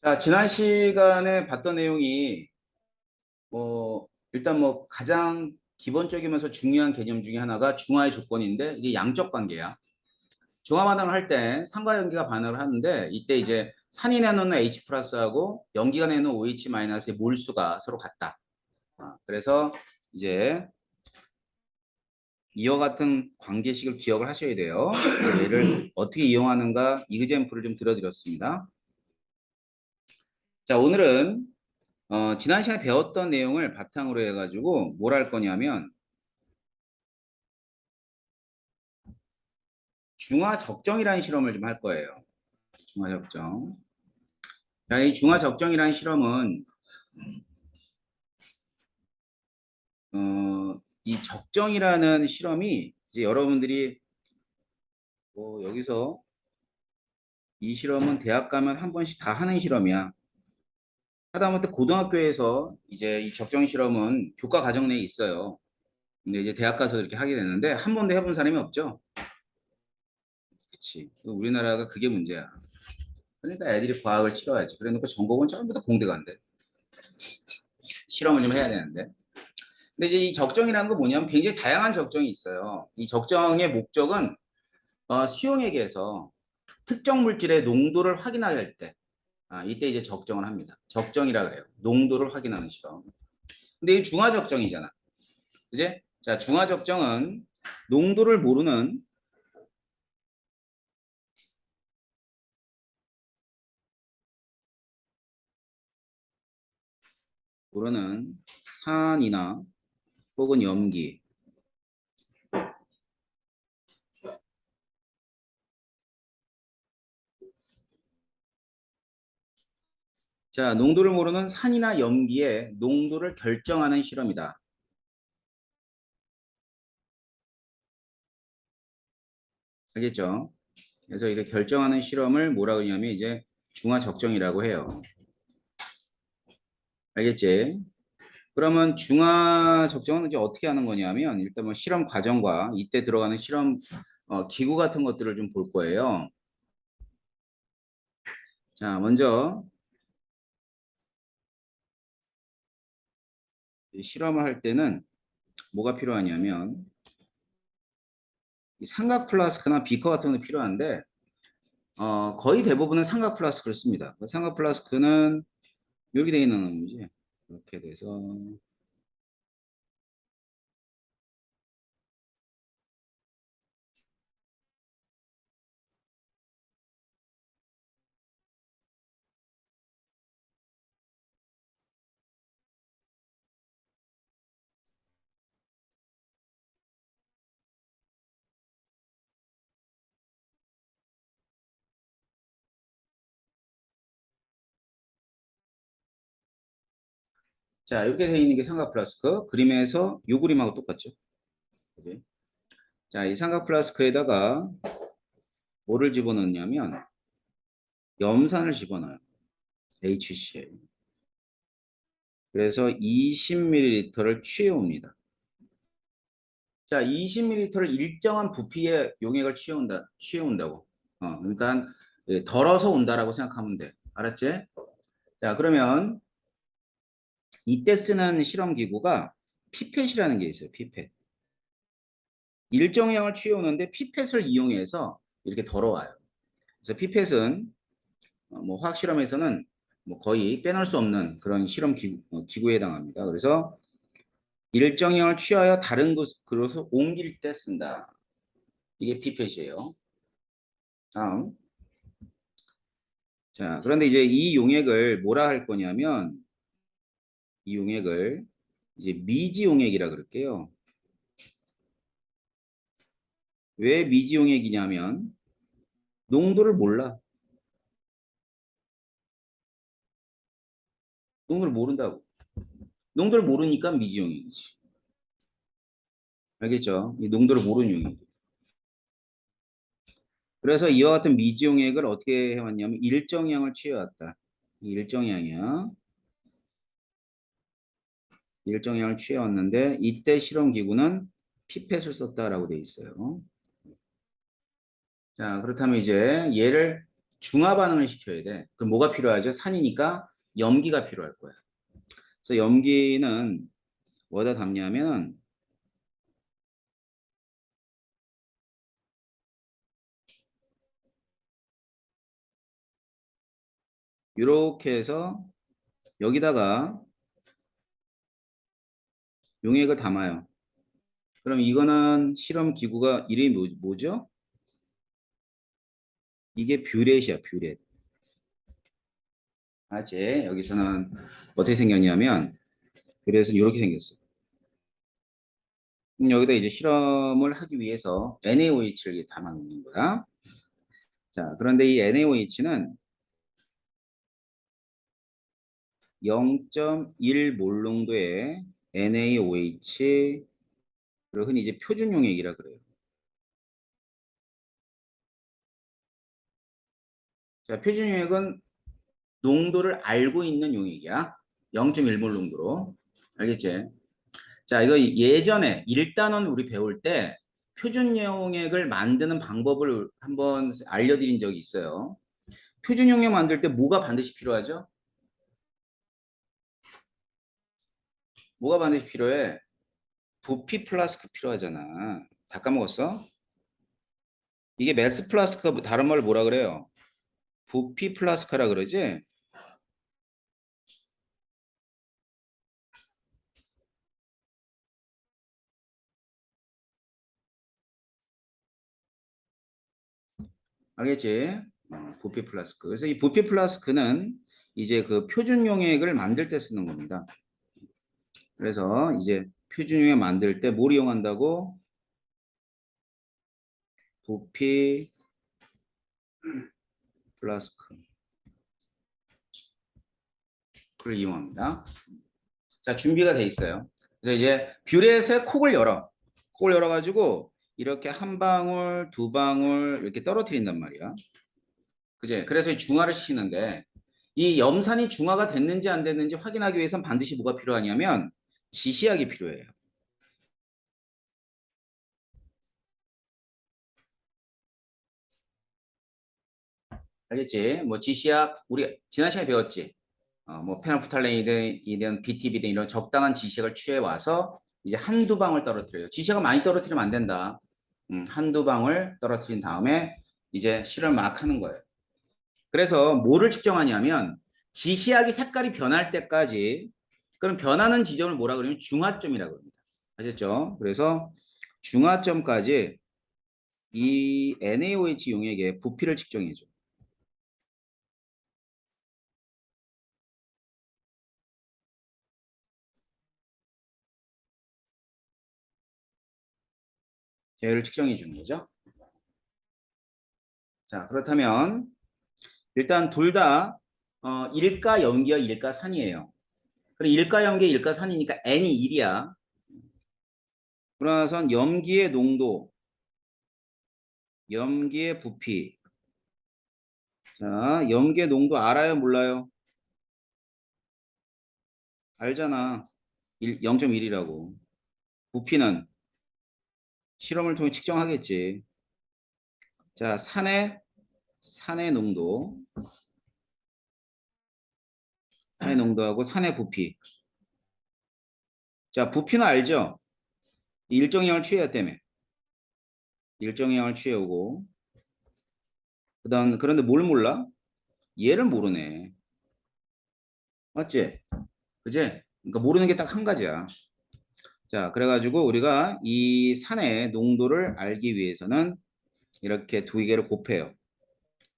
자, 지난 시간에 봤던 내용이 일단 가장 기본적이면서 중요한 개념 중에 하나가 중화의 조건인데 이게 양적 관계야. 중화 반응을 할 때 산과 연기가 반응을 하는데 이때 이제 산이 내놓는 H 플러스하고 연기가 내놓는 OH 마이너스의 몰수가 서로 같다. 그래서 이제 이와 같은 관계식을 기억을 하셔야 돼요. 얘를 어떻게 이용하는가 이그젬플을 좀 들어드렸습니다. 자, 오늘은 지난 시간에 배웠던 내용을 바탕으로 해가지고 뭘 할 거냐면 중화적정이라는 실험을 좀 할 거예요. 중화적정. 자, 이 중화적정이라는 실험은 이 적정이라는 실험이 이제 여러분들이 여기서 이 실험은 대학 가면 한 번씩 다 하는 실험이야. 하다못해 고등학교에서 이제 이 적정 실험은 교과 과정 내에 있어요. 근데 이제 대학 가서 이렇게 하게 되는데 한 번도 해본 사람이 없죠. 그치. 우리나라가 그게 문제야. 그러니까 애들이 과학을 싫어하지. 그러니까 전공은 전부 다 공대 간대. 실험을 좀 해야 되는데. 근데 이제 이 적정이라는 건 뭐냐면 굉장히 다양한 적정이 있어요. 이 적정의 목적은 수용액에서 특정 물질의 농도를 확인할 때, 이때 이제 적정을 합니다. 적정이라 그래요. 농도를 확인하는 실험. 근데 이 중화적정이잖아. 그지? 자, 중화적정은 농도를 모르는 산이나 혹은 염기, 자, 농도를 모르는 산이나 염기의 농도를 결정하는 실험이다. 알겠죠? 그래서 이렇게 결정하는 실험을 뭐라 그러냐면 이제 중화적정이라고 해요. 알겠지? 그러면 중화적정은 이제 어떻게 하는 거냐면 일단 실험 과정과 이때 들어가는 실험 기구 같은 것들을 좀 볼 거예요. 자, 먼저 실험을 할 때는 뭐가 필요하냐면 이 삼각 플라스크나 비커 같은 게 필요한데 거의 대부분은 삼각 플라스크를 씁니다. 삼각 플라스크는 이렇게 되어 있는 거지. 이렇게 돼서 자, 이렇게 되어 있는 게 삼각 플라스크. 그림에서 이 그림하고 똑같죠. 그지? 자, 이 삼각 플라스크에다가 뭐를 집어넣냐면 염산을 집어넣어요. HCl. 그래서 20ml를 취해옵니다. 자, 20ml를 일정한 부피의 용액을 취해온다고. 그러니까 덜어서 온다라고 생각하면 돼. 알았지? 자, 그러면 이때 쓰는 실험 기구가 피펫이라는 게 있어요. 피펫. 일정량을 취해오는데 피펫을 이용해서 이렇게 덜어와요. 그래서 피펫은 화학 실험에서는 거의 빼놓을 수 없는 그런 실험 기구에 해당합니다. 그래서 일정량을 취하여 다른 그릇으로 옮길 때 쓴다. 이게 피펫이에요. 다음. 자, 그런데 이제 이 용액을 뭐라 할 거냐면 이 용액을 이제 미지 용액이라 그럴게요. 왜 미지 용액이냐면 농도를 몰라. 농도를 모른다고. 농도를 모르니까 미지 용액이지. 알겠죠? 이 농도를 모르는 용액. 그래서 이와 같은 미지 용액을 어떻게 해왔냐면 일정량을 취해왔다. 일정량이야. 일정량을 취해왔는데 이때 실험 기구는 피펫을 썼다라고 돼 있어요. 자, 그렇다면 이제 얘를 중화 반응을 시켜야 돼. 그럼 뭐가 필요하죠? 산이니까 염기가 필요할 거야. 그래서 염기는 뭐다 담냐면 이렇게 해서 여기다가 용액을 담아요. 그럼 이거는 실험 기구가 이름이 뭐죠? 이게 뷰렛이야, 뷰렛. 알지? 여기서는 어떻게 생겼냐면 그래서 이렇게 생겼어. 여기다 이제 실험을 하기 위해서 NaOH를 담아 놓는 거야. 자, 그런데 이 NaOH는 0.1 몰농도의 NaOH, 그리고 흔히 이제 표준 용액이라 그래요. 자, 표준 용액은 농도를 알고 있는 용액이야. 0.1몰 농도로. 알겠지? 자, 이거 예전에 1단원 우리 배울 때 표준 용액을 만드는 방법을 한번 알려드린 적이 있어요. 표준 용액 만들 때 뭐가 반드시 필요하죠? 뭐가 반드시 필요해? 부피 플라스크 필요하잖아. 다 까먹었어? 이게 매스 플라스크 다른 말로 뭐라 그래요? 부피 플라스크라 그러지? 알겠지? 부피 플라스크. 그래서 이 부피 플라스크는 이제 그 표준 용액을 만들 때 쓰는 겁니다. 그래서 이제 표준 용액 만들 때 뭘 이용한다고? 부피 플라스크를 이용합니다. 자, 준비가 돼 있어요. 그래서 이제 뷰렛의 콕을 열어. 콕을 열어가지고 이렇게 한 방울, 두 방울 이렇게 떨어뜨린단 말이야. 그제? 그래서 중화를 시키는데 이 염산이 중화가 됐는지 안 됐는지 확인하기 위해서는 반드시 뭐가 필요하냐면 지시약이 필요해요. 알겠지? 뭐 지시약 우리 지난 시간에 배웠지? 뭐 페놀프탈렌이든 BTB든 이런 적당한 지시약을 취해 와서 이제 한두 방울 떨어뜨려요. 지시약을 많이 떨어뜨리면 안 된다. 한두 방울 떨어뜨린 다음에 이제 실험 막 하는 거예요. 그래서 뭐를 측정하냐면 지시약이 색깔이 변할 때까지, 그럼 변하는 지점을 뭐라 그러냐면 중화점이라고 합니다. 아셨죠? 그래서 중화점까지 이 NaOH 용액의 부피를 측정해줘. 얘를 측정해 주는 거죠. 자, 그렇다면 일단 둘 다 일가 염기와 일가 산이에요. 그럼 일가 염기, 일가 산이니까 N이 1이야. 그러나선 염기의 농도, 염기의 부피. 자, 염기의 농도 알아요, 몰라요? 알잖아. 0.1이라고. 부피는 실험을 통해 측정하겠지. 자, 산의 농도, 산의 농도하고 산의 부피. 자, 부피는 알죠? 일정량을 취해야 때문에. 일정량을 취해오고. 그런데 뭘 몰라? 얘를 모르네. 맞지? 그지? 그러니까 모르는 게 딱 한 가지야. 자, 그래가지고 우리가 이 산의 농도를 알기 위해서는 이렇게 두 개를 곱해요.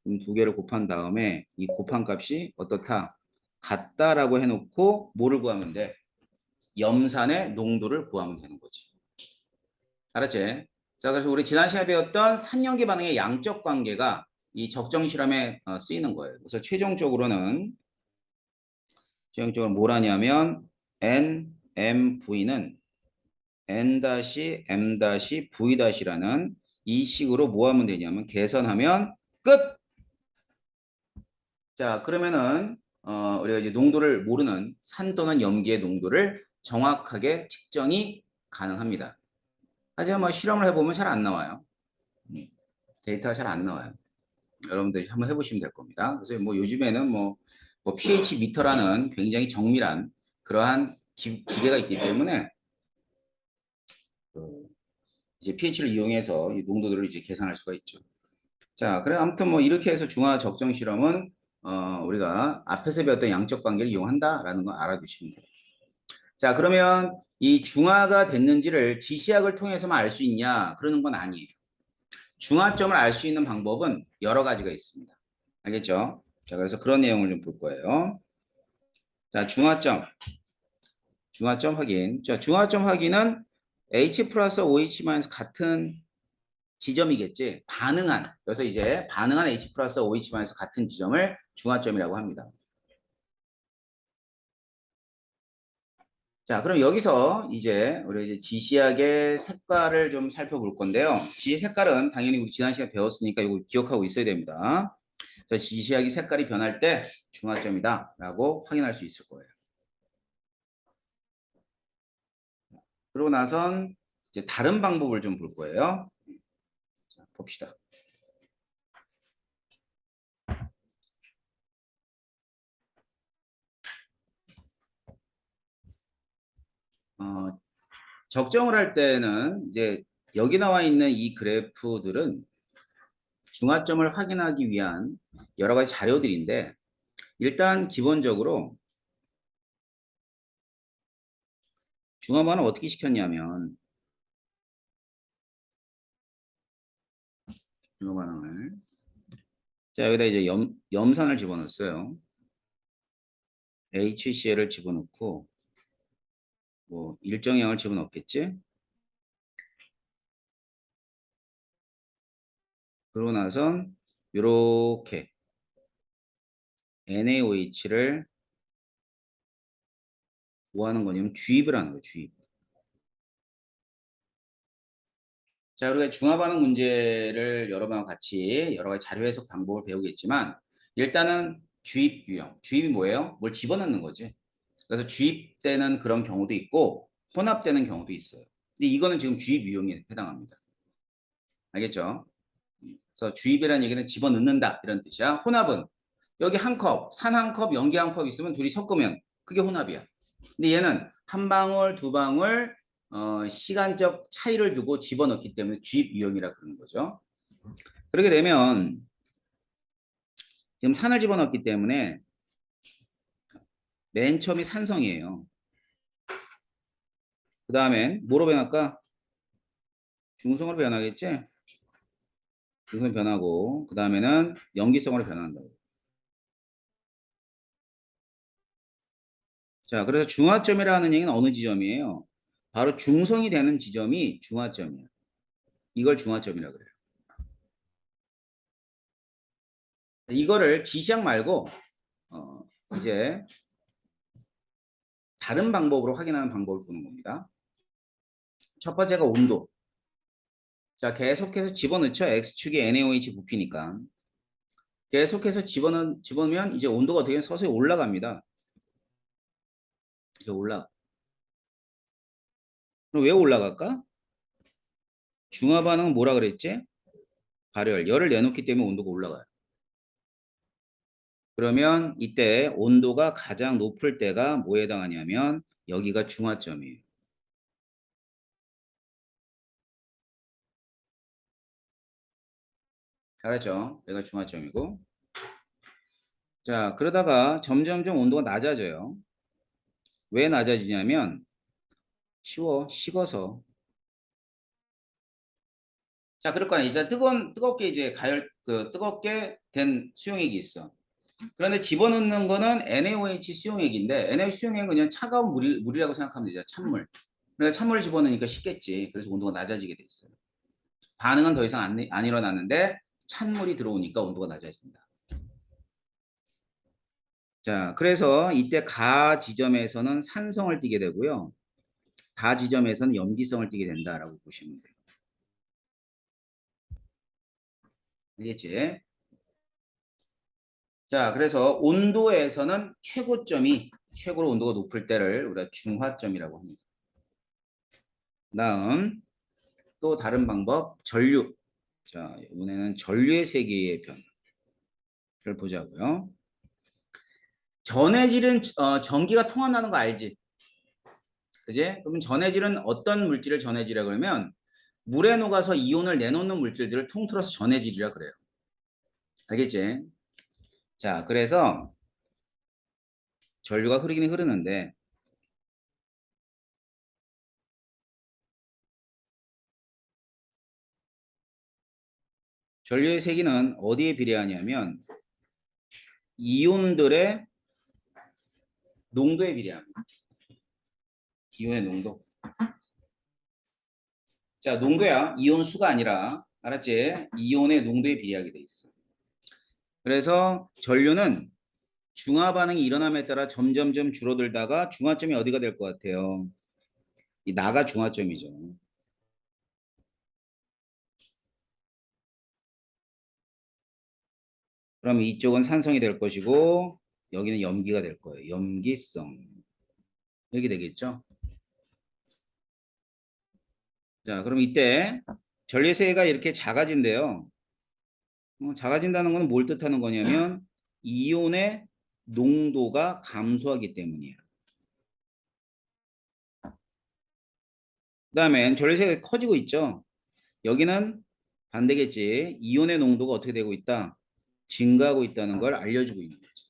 그럼 두 개를 곱한 다음에 이 곱한 값이 어떻다? 같다라고 해놓고 뭐를 구하면 돼? 염산의 농도를 구하면 되는 거지. 알았지? 자, 그래서 우리 지난 시간에 배웠던 산염기 반응의 양적 관계가 이 적정 실험에 쓰이는 거예요. 그래서 최종적으로 뭘 하냐면 NMV는 N-M-V-라는 이 식으로 뭐 하면 되냐면 계산하면 끝! 자, 그러면은 우리가 이제 농도를 모르는 산 또는 염기의 농도를 정확하게 측정이 가능합니다. 하지만 뭐 실험을 해보면 잘 안 나와요. 데이터가 잘 안 나와요. 여러분들이 한번 해보시면 될 겁니다. 그래서 뭐 요즘에는 뭐 pH 미터라는 굉장히 정밀한 그러한 기계가 있기 때문에 그 이제 pH를 이용해서 이 농도들을 이제 계산할 수가 있죠. 자, 그래 아무튼 뭐 이렇게 해서 중화 적정 실험은 우리가 앞에서 배웠던 양적 관계를 이용한다라는 거 알아두시면 돼요. 자, 그러면 이 중화가 됐는지를 지시학을 통해서만 알 수 있냐? 그러는 건 아니에요. 중화점을 알 수 있는 방법은 여러 가지가 있습니다. 알겠죠? 자, 그래서 그런 내용을 좀 볼 거예요. 자, 중화점 확인. 자, 중화점 확인은 H 플러스 OH 마이너스 같은 지점이겠지. 반응한. 그래서 이제 반응한 H 플러스 OH 마이너스 같은 지점을 중화점이라고 합니다. 자, 그럼 여기서 이제 우리 이제 지시학의 색깔을 좀 살펴볼 건데요. 지시 색깔은 당연히 우리 지난 시간에 배웠으니까 이거 기억하고 있어야 됩니다. 자, 지시학이 색깔이 변할 때 중화점이다라고 확인할 수 있을 거예요. 그러고 나선 이제 다른 방법을 좀 볼 거예요. 자, 봅시다. 적정을 할 때는 이제 여기 나와 있는 이 그래프들은 중화점을 확인하기 위한 여러 가지 자료들인데 일단 기본적으로 중화 반응 어떻게 시켰냐면 중화 반응을 자 여기다 이제 염산을 집어넣었어요. HCl을 집어넣고 뭐 일정량을 집어넣겠지. 그러고 나선 이렇게 NaOH를 뭐 하는 거냐면 주입을 하는 거예요. 주입. 자, 우리가 중화반응 문제를 여러 번 같이 여러 가지 자료 해석 방법을 배우겠지만 일단은 주입 유형. 주입이 뭐예요? 뭘 집어넣는 거지. 그래서 주입되는 그런 경우도 있고 혼합되는 경우도 있어요. 근데 이거는 지금 주입 유형에 해당합니다. 알겠죠? 그래서 주입이라는 얘기는 집어넣는다 이런 뜻이야. 혼합은 여기 한 컵, 산 한 컵, 연기 한 컵 있으면 둘이 섞으면 그게 혼합이야. 근데 얘는 한 방울, 두 방울 시간적 차이를 두고 집어넣기 때문에 주입 유형이라 그러는 거죠. 그렇게 되면 지금 산을 집어넣기 때문에 맨 처음이 산성이에요. 그 다음엔 뭐로 변할까? 중성으로 변하겠지? 중성이 변하고 그 다음에는 염기성으로 변한다고. 자, 그래서 중화점이라는 얘기는 어느 지점이에요? 바로 중성이 되는 지점이 중화점이에요. 이걸 중화점이라고 그래요. 이거를 지시학 말고 이제 다른 방법으로 확인하는 방법을 보는 겁니다. 첫 번째가 온도. 자, 계속해서 집어넣죠. X축에 NaOH 부피니까. 계속해서 집어넣으면 이제 온도가 어떻게 서서히 올라갑니다. 이제 올라. 그럼 왜 올라갈까? 중화 반응은 뭐라 그랬지? 발열. 열을 내놓기 때문에 온도가 올라가요. 그러면 이때 온도가 가장 높을 때가 뭐에 해당하냐면 여기가 중화점이에요. 알았죠? 여기가 중화점이고. 자, 그러다가 점점점 온도가 낮아져요. 왜 낮아지냐면 식어서. 자, 그럴 거 아니야. 이제 뜨겁게 이제 뜨겁게 된 수용액이 있어. 그런데 집어넣는 거는 NaOH 수용액인데 NaOH 수용액은 그냥 차가운 물이라고 생각하면 되죠. 찬물. 그러니까 찬물을 집어넣으니까 식겠지. 그래서 온도가 낮아지게 돼 있어요. 반응은 더 이상 안 일어나는데 찬물이 들어오니까 온도가 낮아진다. 자, 그래서 이때 가 지점에서는 산성을 띠게 되고요. 다 지점에서는 염기성을 띠게 된다라고 보시면 돼요. 알겠지? 자, 그래서 온도에서는 최고로 온도가 높을 때를 우리가 중화점이라고 합니다. 다음 또 다른 방법 전류. 자, 이번에는 전류의 세계의 변화. 보자고요. 전해질은 전기가 통한다는 거 알지? 그지? 그러면 전해질은 어떤 물질을 전해질이라 그러면 물에 녹아서 이온을 내놓는 물질들을 통틀어서 전해질이라 그래요. 알겠지? 자, 그래서 전류가 흐르긴 흐르는데 전류의 세기는 어디에 비례하냐면 이온들의 농도에 비례합니다. 이온의 농도. 자, 농도야. 이온 수가 아니라 알았지? 이온의 농도에 비례하게 돼 있어. 그래서 전류는 중화 반응이 일어남에 따라 점점점 줄어들다가 중화점이 어디가 될 것 같아요? 이 나가 중화점이죠. 그럼 이쪽은 산성이 될 것이고 여기는 염기가 될 거예요. 염기성. 이렇게 되겠죠? 자, 그럼 이때 전류세가 이렇게 작아진대요. 작아진다는 것은 뭘 뜻하는 거냐면 이온의 농도가 감소하기 때문이에요. 그다음에 전류세가 커지고 있죠. 여기는 반대겠지. 이온의 농도가 어떻게 되고 있다? 증가하고 있다는 걸 알려주고 있는 거죠.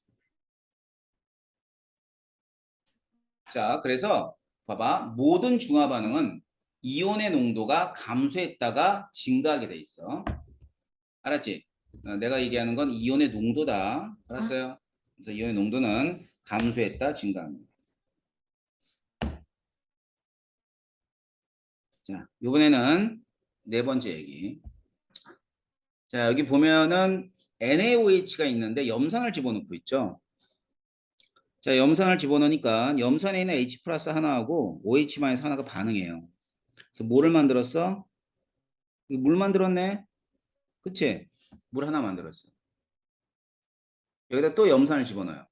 자, 그래서 봐봐. 모든 중화 반응은 이온의 농도가 감소했다가 증가하게 돼 있어. 알았지? 내가 얘기하는 건 이온의 농도다. 알았어요? 그래서 이온의 농도는 감소했다, 증가합니다. 자, 이번에는 네 번째 얘기. 자, 여기 보면은 NaOH가 있는데 염산을 집어넣고 있죠. 자, 염산을 집어넣으니까 염산에 있는 H 플러스 하나하고 OH 마이너스 하나가 반응해요. 그래서 뭐를 만들었어? 물 만들었네. 그치? 물 하나 만들었어. 여기다 또 염산을 집어넣어요.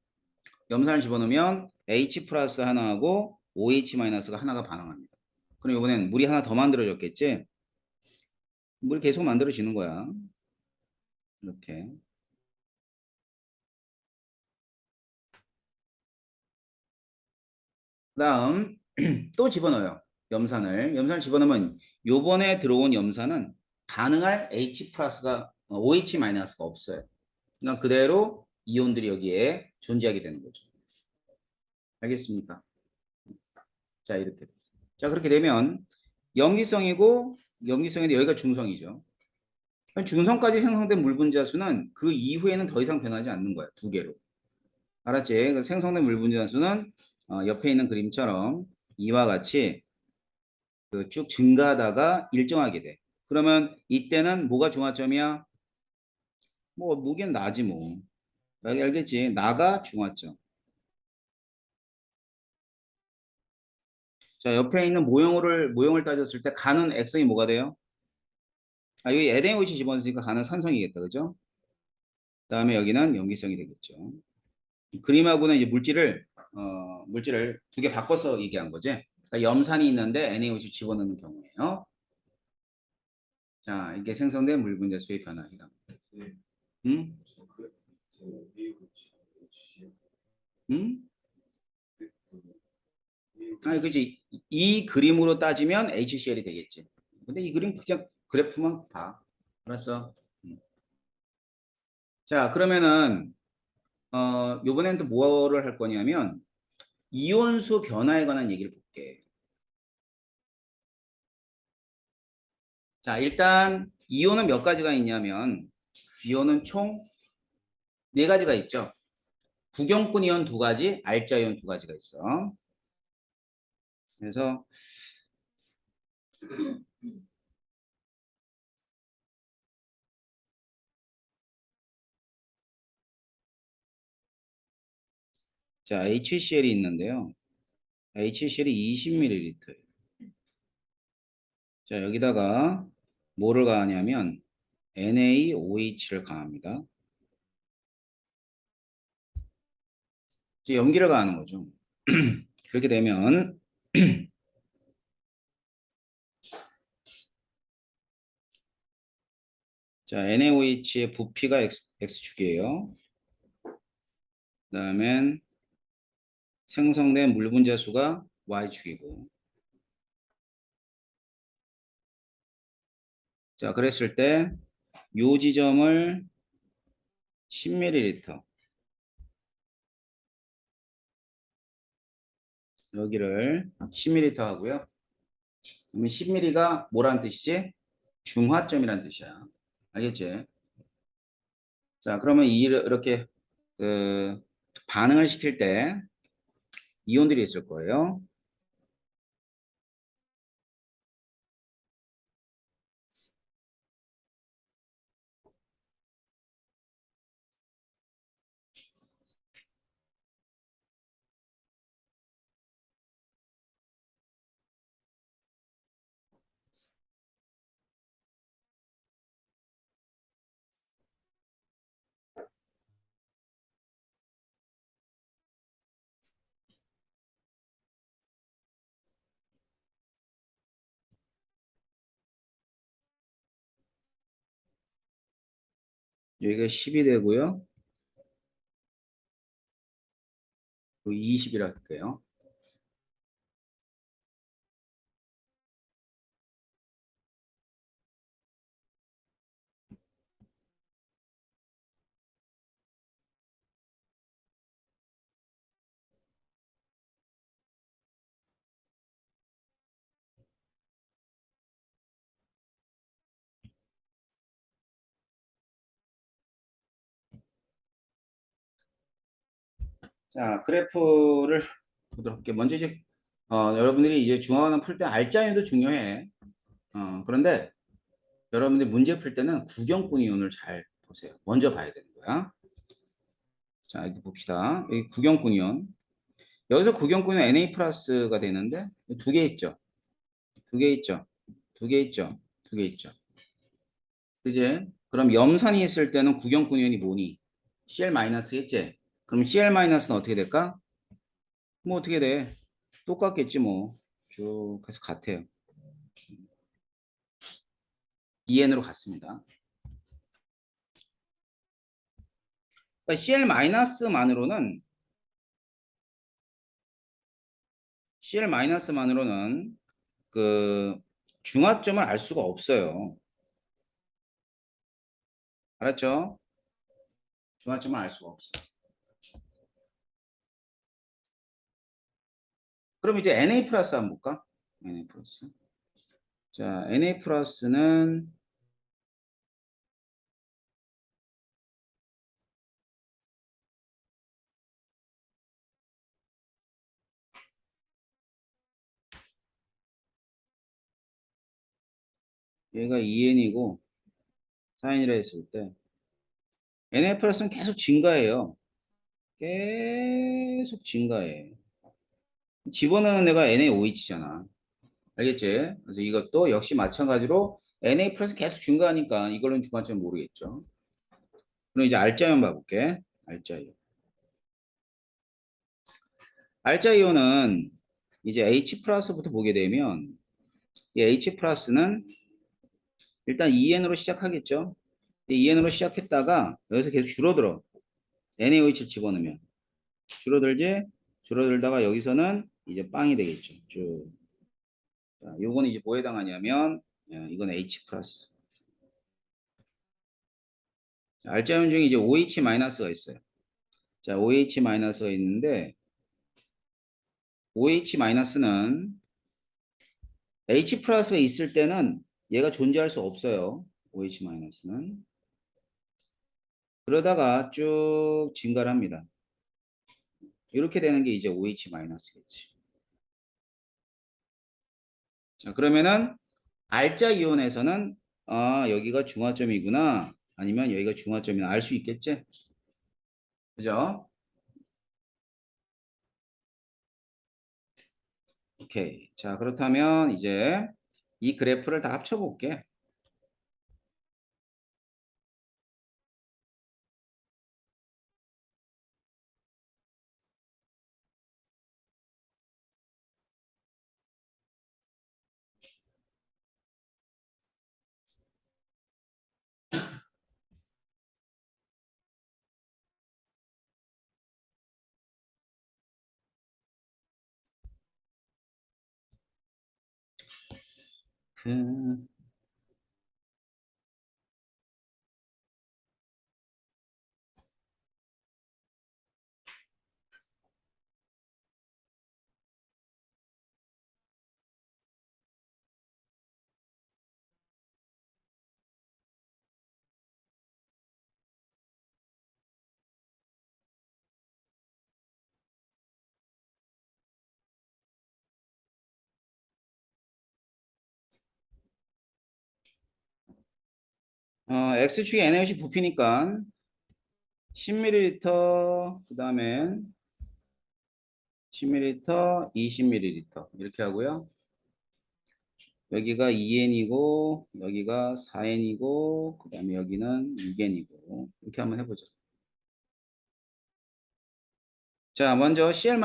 염산을 집어넣으면 H 플러스 하나하고 OH 마이너스가 하나가 반응합니다. 그럼 이번엔 물이 하나 더 만들어졌겠지? 물이 계속 만들어지는 거야. 이렇게. 그 다음 또 집어넣어요. 염산을 집어넣으면 요번에 들어온 염산은 반응할 H 플러스가 OH 마이너스가 없어요. 그러니까 그대로 이온들이 여기에 존재하게 되는 거죠. 알겠습니까? 자, 이렇게. 자, 그렇게 되면 염기성이고 염기성인데 여기가 중성이죠. 중성까지 생성된 물 분자수는 그 이후에는 더 이상 변하지 않는 거야. 두 개로. 알았지? 그 생성된 물 분자수는 옆에 있는 그림처럼 이와 같이 그쭉 증가하다가 일정하게 돼. 그러면 이때는 뭐가 중화점이야? 뭐 무게는 나지 뭐. 알겠지? 나가 중화점. 자, 옆에 있는 모형을 따졌을 때 가는 액성이 뭐가 돼요? 아, 여기 에덴오이치 집어넣으니까 가는 산성이겠다. 그죠? 그다음에 여기는 염기성이 되겠죠. 그림하고는 이제 물질을 두 개 바꿔서 얘기한 거지. 그러니까 염산이 있는데 NaOH 집어넣는 경우에요. 자, 이게 생성된 물 분자 수의 변화이다. 응? 응? 아, 그지. 이 그림으로 따지면 HCl이 되겠지. 근데 이 그림 그냥 그래프만 봐. 알았어? 자, 그러면은 요번엔 또 뭐를 할 거냐면 이온수 변화에 관한 얘기를 볼게. 자, 일단 이온은 몇 가지가 있냐면 이온은 총 네 가지가 있죠. 구경꾼 이온 두 가지, 알자 이온 두 가지가 있어. 그래서 자, HCl이 있는데요. HCl이 20ml. 자, 여기다가 뭐를 가하냐면 NaOH를 가합니다. 이제 염기를 가하는 거죠. 그렇게 되면 자, NaOH의 부피가 X축이에요. 그다음엔 생성된 물 분자 수가 y축이고. 자, 그랬을 때 요 지점을 10ml, 여기를 10ml 하고요. 그러면 10ml가 뭐라는 뜻이지? 중화점이란 뜻이야. 알겠지? 자, 그러면 이렇게 그 반응을 시킬 때 이온들이 있을 거예요. 여기가 10이 되고요. 20이라 할게요. 자, 그래프를 보도록 할게요. 먼저 이제 여러분들이 이제 중화원을 풀 때 알짜인도 중요해. 그런데 여러분들이 문제 풀 때는 구경꾼 이온을 잘 보세요. 먼저 봐야 되는 거야. 자, 여기 봅시다. 여기 구경꾼 이온. 여기서 구경꾼은 Na 플러스가 되는데 두 개 있죠. 두 개 있죠. 두 개 있죠. 두 개 있죠. 그지? 그럼 염산이 있을 때는 구경꾼 이온이 뭐니? Cl 마이너스겠지? 그럼 Cl 마이너스는 어떻게 될까? 뭐 어떻게 돼? 똑같겠지 뭐. 쭉 해서 같아요. EN으로 갔습니다. 그러니까 CL 마이너스만으로는 그 중화점을 알 수가 없어요. 알았죠? 중화점을 알 수가 없어. 그럼 이제 Na 플러스 한번 볼까? Na 플러스. 자, Na 플러스는 얘가 2N이고 4N이라 했을 때 Na 플러스는 계속 증가해요. 계속 증가해. 집어넣는 애가 NaOH잖아. 알겠지? 그래서 이것도 역시 마찬가지로 Na 플러스 계속 증가하니까 이걸로는 중간점 모르겠죠. 그럼 이제 알짜이온 봐볼게. 알짜이온. 알짜이온은 이제 H 플러스부터 보게 되면 이 H 플러스는 일단 EN으로 시작하겠죠. EN으로 시작했다가 여기서 계속 줄어들어. NaOH를 집어넣으면 줄어들지? 줄어들다가 여기서는 이제 빵이 되겠죠. 쭉. 자, 요거는 이제 뭐에 해당하냐면 이건 H 플러스. 알짜이온 중에 이제 OH 마이너스가 있어요. 자, OH 마이너스가 있는데 OH 마이너스는 H 플러스가 있을 때는 얘가 존재할 수 없어요. OH 마이너스는. 그러다가 쭉 증가를 합니다. 이렇게 되는 게 이제 OH 마이너스겠지. 자, 그러면은 알짜 이온에서는 여기가 중화점이구나. 아니면 여기가 중화점이나 알 수 있겠지? 그죠? 오케이. 자, 그렇다면 이제 이 그래프를 다 합쳐 볼게. X축이 NaOC 부피니까 10ml, 그 다음에 10ml, 20ml 이렇게 하고요. 여기가 2N이고 여기가 4N이고 그 다음에 여기는 6N이고 이렇게 한번 해보죠. 자, 먼저 CL-.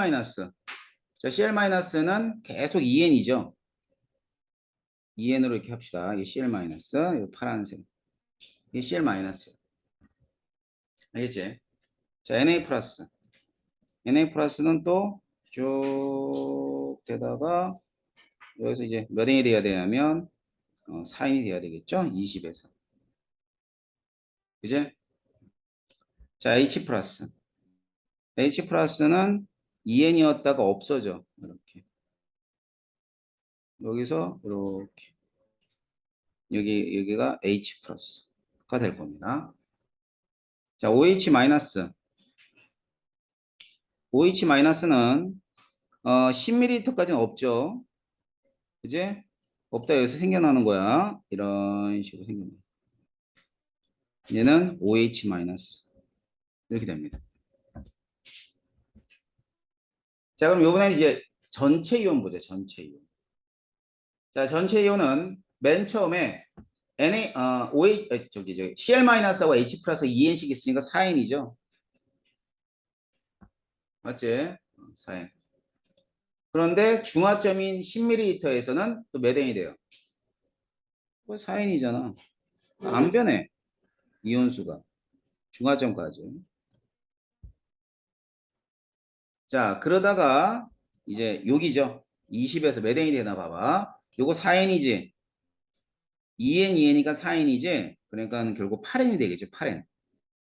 자, CL-는 계속 2N이죠. 2N으로 이렇게 합시다. 이게 CL-, 이 파란색. 이게 CL-. 알겠지? 자, Na+. Na+는 또 쭉 되다가 여기서 이제 몇 N이 돼야 되냐면 4N이 돼야 되겠죠? 20에서. 그제? 자, H+. H+는 2N이었다가 없어져. 이렇게. 여기서 이렇게. 여기가 H+가 될 겁니다. 자, OH-. OH-는 10ml까지는 없죠. 그제? 없다 여기서 생겨나는 거야. 이런 식으로 생겨나. 얘는 OH- 이렇게 됩니다. 자, 그럼 요번엔 이제 전체 이온 보자. 전체 이온. 자, 전체 이온은 맨 처음에 CL-하고 H+, 2N씩 있으니까 4N이죠. 맞지? 4N. 그런데 중화점인 10ml에서는 또 몇 N이 돼요? 4N이잖아. 안 변해. 이온수가. 중화점까지. 자, 그러다가 이제 여기죠. 20에서 몇 N이 되나 봐봐. 요거 4N이지. 2N, 2N이니까 4N이지. 그러니까 결국 8N이 되겠죠. 8N.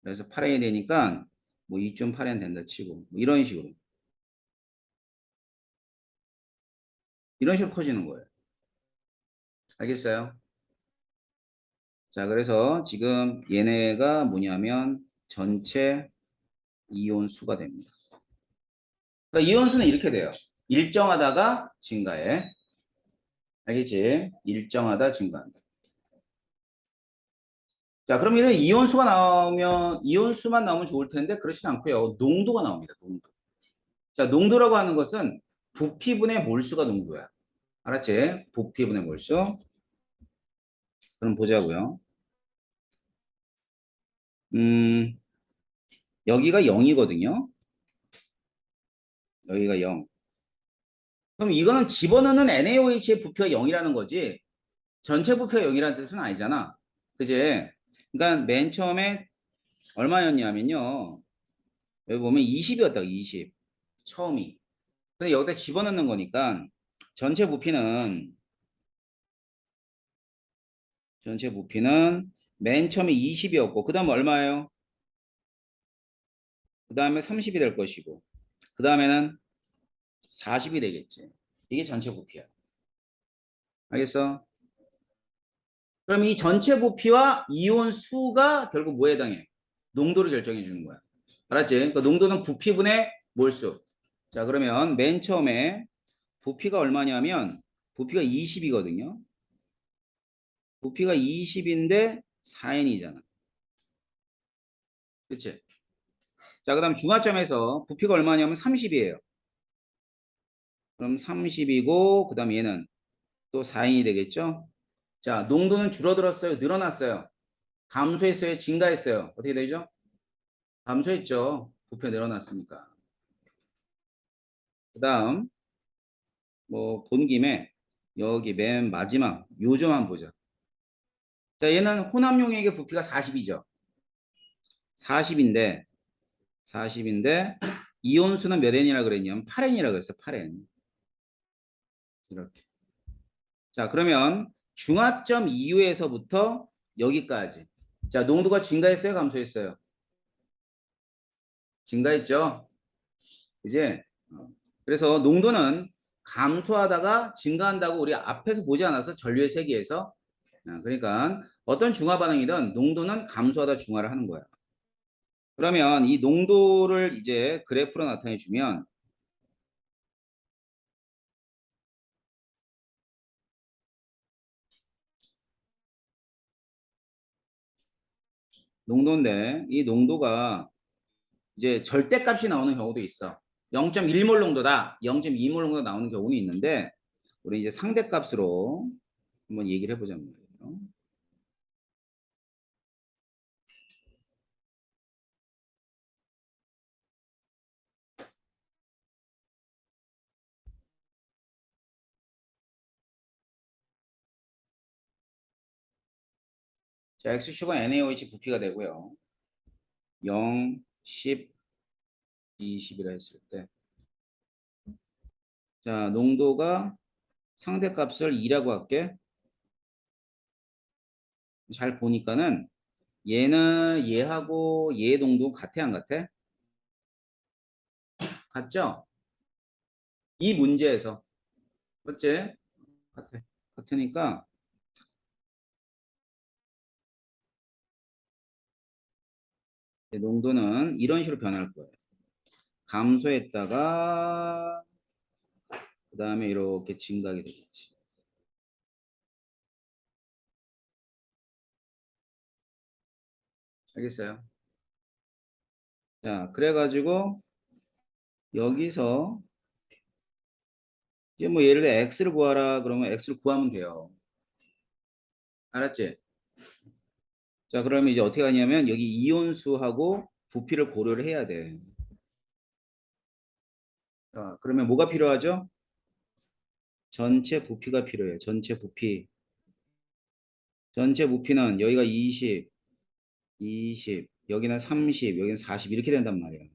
그래서 8N이 되니까 뭐 2.8N 된다 치고 뭐 이런 식으로. 이런 식으로 커지는 거예요. 알겠어요? 자, 그래서 지금 얘네가 뭐냐면 전체 이온 수가 됩니다. 그러니까 이온 수는 이렇게 돼요. 일정하다가 증가해. 알겠지? 일정하다 증가한다. 자, 그럼 이런 이온수가 나오면, 이온수만 나오면 좋을 텐데, 그렇진 않고요. 농도가 나옵니다. 농도. 자, 농도라고 하는 것은 부피분의 몰수가 농도야. 알았지? 부피분의 몰수. 그럼 보자고요. 음, 여기가 0이거든요. 여기가 0. 그럼 이거는 집어넣는 NaOH의 부피가 0이라는 거지. 전체 부피가 0이라는 뜻은 아니잖아. 그지? 그러니까 맨 처음에 얼마였냐면요. 여기 보면 20이었다. 20. 처음이. 근데 여기다 집어넣는 거니까 전체 부피는 맨 처음에 20이었고 그 다음 얼마예요? 그 다음에 30이 될 것이고 그 다음에는 40이 되겠지. 이게 전체 부피야. 알겠어? 그럼 이 전체 부피와 이온 수가 결국 뭐에 해당해? 농도를 결정해 주는 거야. 알았지? 그러니까 농도는 부피분의 몰수. 자, 그러면 맨 처음에 부피가 얼마냐면 부피가 20이거든요. 부피가 20인데 4N이잖아. 그치? 자, 그 다음 중화점에서 부피가 얼마냐면 30이에요. 그럼 30이고, 그 다음 얘는 또 4인이 되겠죠? 자, 농도는 줄어들었어요? 늘어났어요? 감소했어요? 증가했어요? 어떻게 되죠? 감소했죠. 부피가 늘어났으니까. 그 다음, 뭐, 본 김에 여기 맨 마지막 요점만 보자. 자, 얘는 혼합용액의 부피가 40이죠. 40인데, 40인데, 이온수는 몇 N이라 그랬냐면 8N이라 그랬어요. 8N. 이렇게. 자, 그러면 중화점 이후에서부터 여기까지. 자, 농도가 증가했어요, 감소했어요? 증가했죠? 이제 그래서 농도는 감소하다가 증가한다고 우리 앞에서 보지 않아서 전류의 세계에서 그러니까 어떤 중화 반응이든 농도는 감소하다 중화를 하는 거야. 그러면 이 농도를 이제 그래프로 나타내 주면 농도인데 이 농도가 이제 절대값이 나오는 경우도 있어. 0.1몰 농도다, 0.2몰 농도 나오는 경우는 있는데 우리 이제 상대값으로 한번 얘기를 해보자 말이에요. 자, X축은 NaOH 부피가 되고요. 0, 10, 20이라 했을 때 자, 농도가 상대값을 2라고 할게. 잘 보니까는 얘는 얘하고 얘 농도 같아 안 같아? 같죠? 이 문제에서 맞지? 같아. 같으니까 농도는 이런 식으로 변할 거예요. 감소했다가 그 다음에 이렇게 증가하게 되겠지. 알겠어요? 자, 그래가지고 여기서 이제 뭐 예를 들어 x를 구하라 그러면 x를 구하면 돼요. 알았지? 자, 그러면 이제 어떻게 하냐면 여기 이온수하고 부피를 고려를 해야 돼. 자, 그러면 뭐가 필요하죠? 전체 부피가 필요해요. 전체 부피. 전체 부피는 여기가 20, 20, 여기는 30, 여기는 40 이렇게 된단 말이에요.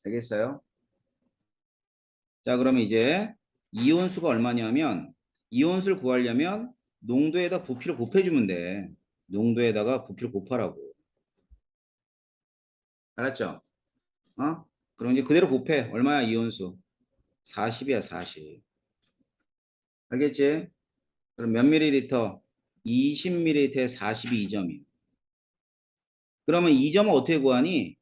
알겠어요? 자, 그러면 이제 이온수가 얼마냐면 이온수를 구하려면 농도에다 부피를 곱해주면 돼. 농도에다가 부피를 곱하라고. 알았죠? 어? 그럼 이제 그대로 곱해. 얼마야 이온수? 40이야 40. 알겠지? 그럼 몇 밀리리터? 20ml에 42 2점이야. 그러면 이 점은 어떻게 구하니?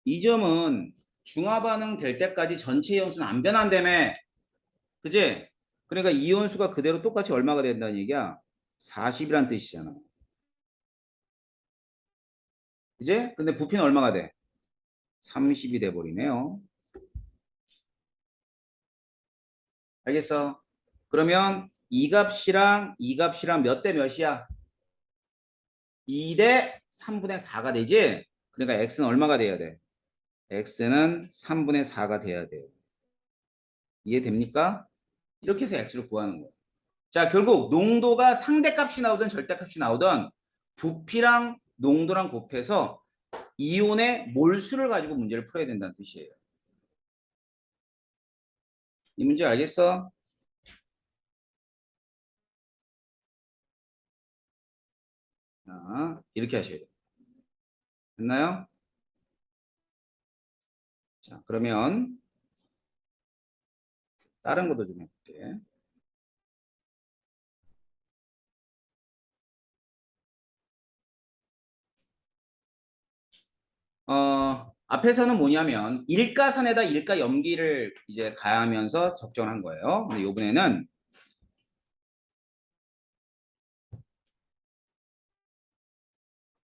이 점은 중화 반응 될 때까지 전체 이온수는 안 변한다며. 그지? 그러니까 이온수가 그대로 똑같이 얼마가 된다는 얘기야? 40이란 뜻이잖아. 이제 근데 부피는 얼마가 돼? 30이 돼 버리네요. 알겠어? 그러면 이 값이랑 몇 대 몇이야? 2 대 3분의 4가 되지? 그러니까 x는 얼마가 돼야 돼? x는 3분의 4가 돼야 돼요. 이해됩니까? 이렇게 해서 x를 구하는 거예요. 자, 결국 농도가 상대값이 나오든 절대값이 나오든 부피랑 농도랑 곱해서 이온의 몰수를 가지고 문제를 풀어야 된다는 뜻이에요. 이 문제 알겠어? 자, 이렇게 하셔야 돼요. 됐나요? 자, 그러면 다른 것도 좀 해볼게. 앞에서는 뭐냐면 일가산에다 일가 염기를 이제 가하면서 적정한 거예요. 근데 이번에는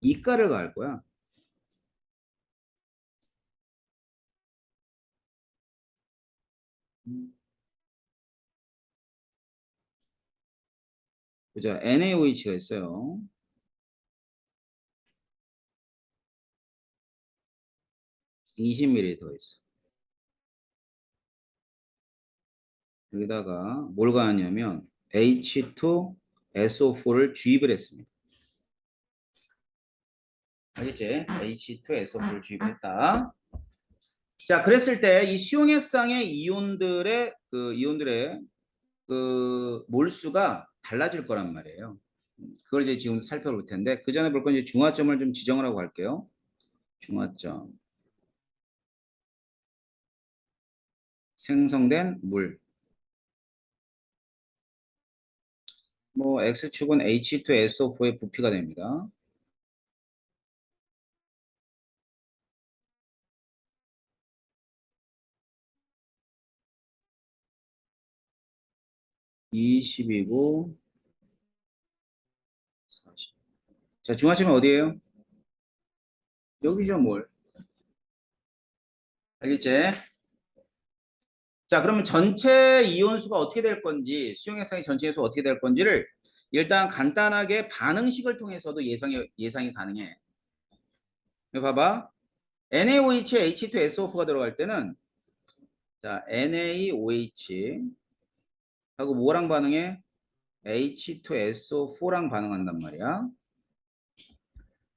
이가를 가할 거야. 보자. NaOH가 있어요. 20ml 더 있어. 여기다가 뭘 가하냐면 H2SO4를 주입을 했습니다. 알겠지? H2SO4를 주입했다. 자, 그랬을 때 이 수용액상의 이온들의 그 몰수가 달라질 거란 말이에요. 그걸 이제 지금 살펴볼 텐데 그 전에 볼 건 이제 중화점을 좀 지정을 하고 갈게요. 중화점. 생성된 물. 뭐 X축은 H2SO4의 부피가 됩니다. (20이고) (40) 자, 중화점이 어디예요? 여기죠, 뭘. 알겠지? 자, 그러면 전체 이온수가 어떻게 될 건지, 수용액상의 전체 이온수가 어떻게 될 건지를 일단 간단하게 반응식을 통해서도 예상이 가능해. 여기 봐봐. NaOH에 H2SO4가 들어갈 때는, 자, NaOH 하고 뭐랑 반응해? H2SO4랑 반응한단 말이야.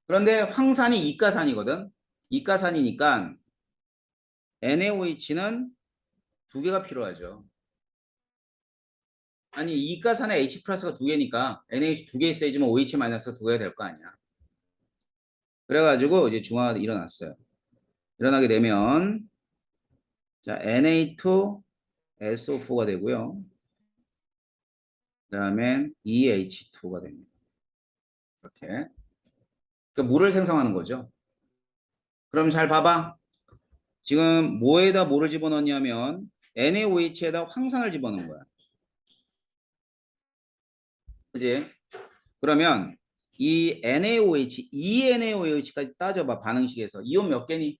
그런데 황산이 이가산이거든. 이가산이니까 NaOH는 두 개가 필요하죠. 아니, 이가산에 H 플러스가 두 개니까 NaOH 두 개 있어야지만 OH 마이너스가 두 개가 될 거 아니야. 그래가지고 이제 중화가 일어났어요. 일어나게 되면 자, Na2SO4가 되고요. 그 다음에 EH2가 됩니다. 이렇게. 그 물을 생성하는 거죠. 그럼 잘 봐봐. 지금 뭐에다 뭐를 집어넣냐면 NaOH에다 황산을 집어넣은 거야. 그지? 그러면 이 NaOH, ENaOH까지 따져봐. 반응식에서. 이온 몇 개니?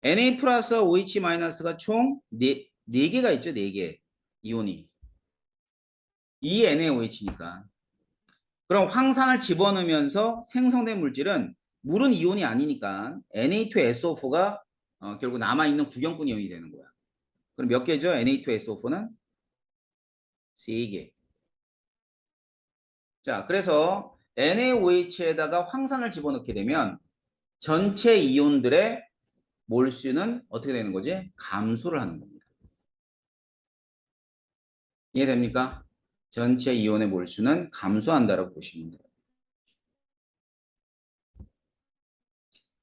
Na 플러스 OH 마이너스가 총 4개가 있죠. 4개. 이온이. ENaOH니까. 그럼 황산을 집어넣으면서 생성된 물질은 물은 이온이 아니니까 Na2SO4가 결국 남아있는 구경꾼 이온이 되는 거야. 그럼 몇 개죠? Na2SO4는 3개. 자, 그래서 NaOH에다가 황산을 집어넣게 되면 전체 이온들의 몰수는 어떻게 되는 거지? 감소를 하는 겁니다. 이해됩니까? 전체 이온의 몰수는 감소한다라고 보시면 돼요.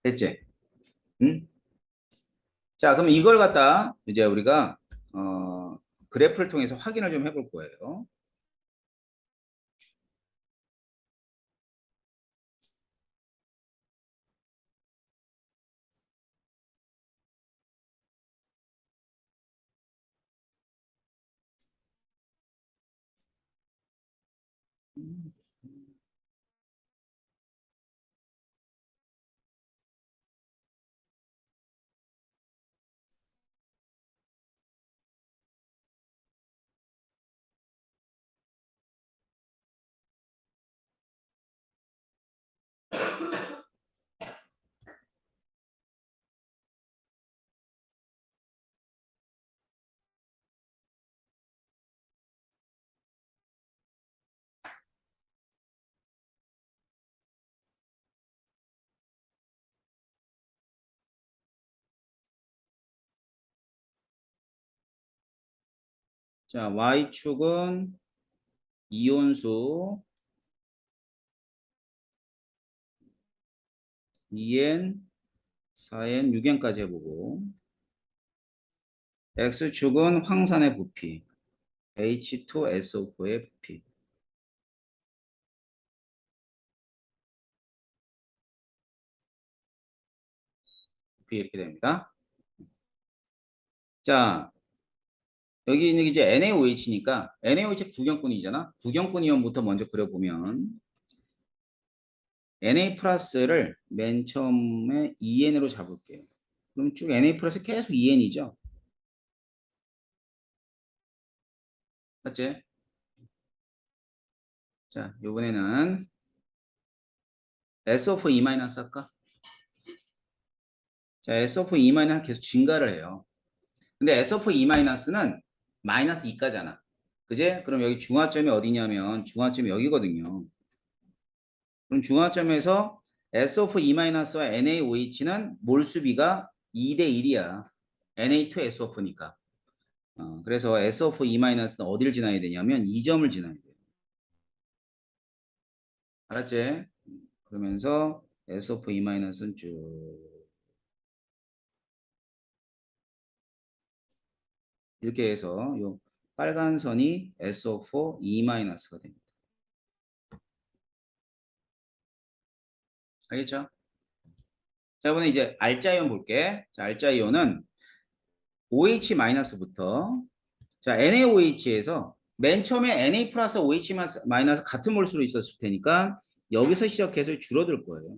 됐지? 응? 자, 그럼 이걸 갖다 이제 우리가 그래프를 통해서 확인을 좀 해볼 거예요. 자, Y축은 이온수 2N, 4N, 6N까지 해보고 X축은 황산의 부피 H2SO4의 부피 이렇게 됩니다. 자, 여기 있는 게 이제 NaOH니까 NaOH 구경꾼이잖아. 구경꾼 이온부터 먼저 그려보면 Na 플러스를 맨 처음에 2N으로 잡을게요. 그럼 쭉 Na 플러스 계속 2N이죠. 맞지? 자, 이번에는 SO4 E- 할까? 자, SO4 E- 계속 증가를 해요. 근데 SO4 E-는 마이너스 2가잖아. 그제? 그럼 여기 중화점이 어디냐면 중화점이 여기거든요. 그럼 중화점에서 SO4 E- 와 NaOH는 몰수비가 2대 1이야. Na2SO4니까. 그래서 SO4E-는 어디를 지나야 되냐면 2점을 지나야 돼. 알았지? 그러면서 SO4E-는 쭉 이렇게 해서 요 빨간 선이 SO4E-가 됩니다. 알겠죠? 자, 이번에 이제 알자이온 볼게. 자, 알자이온은 OH-부터 자, NaOH에서 맨 처음에 Na 플러스 OH 마이너스 같은 몰수로 있었을 테니까 여기서 시작해서 줄어들 거예요.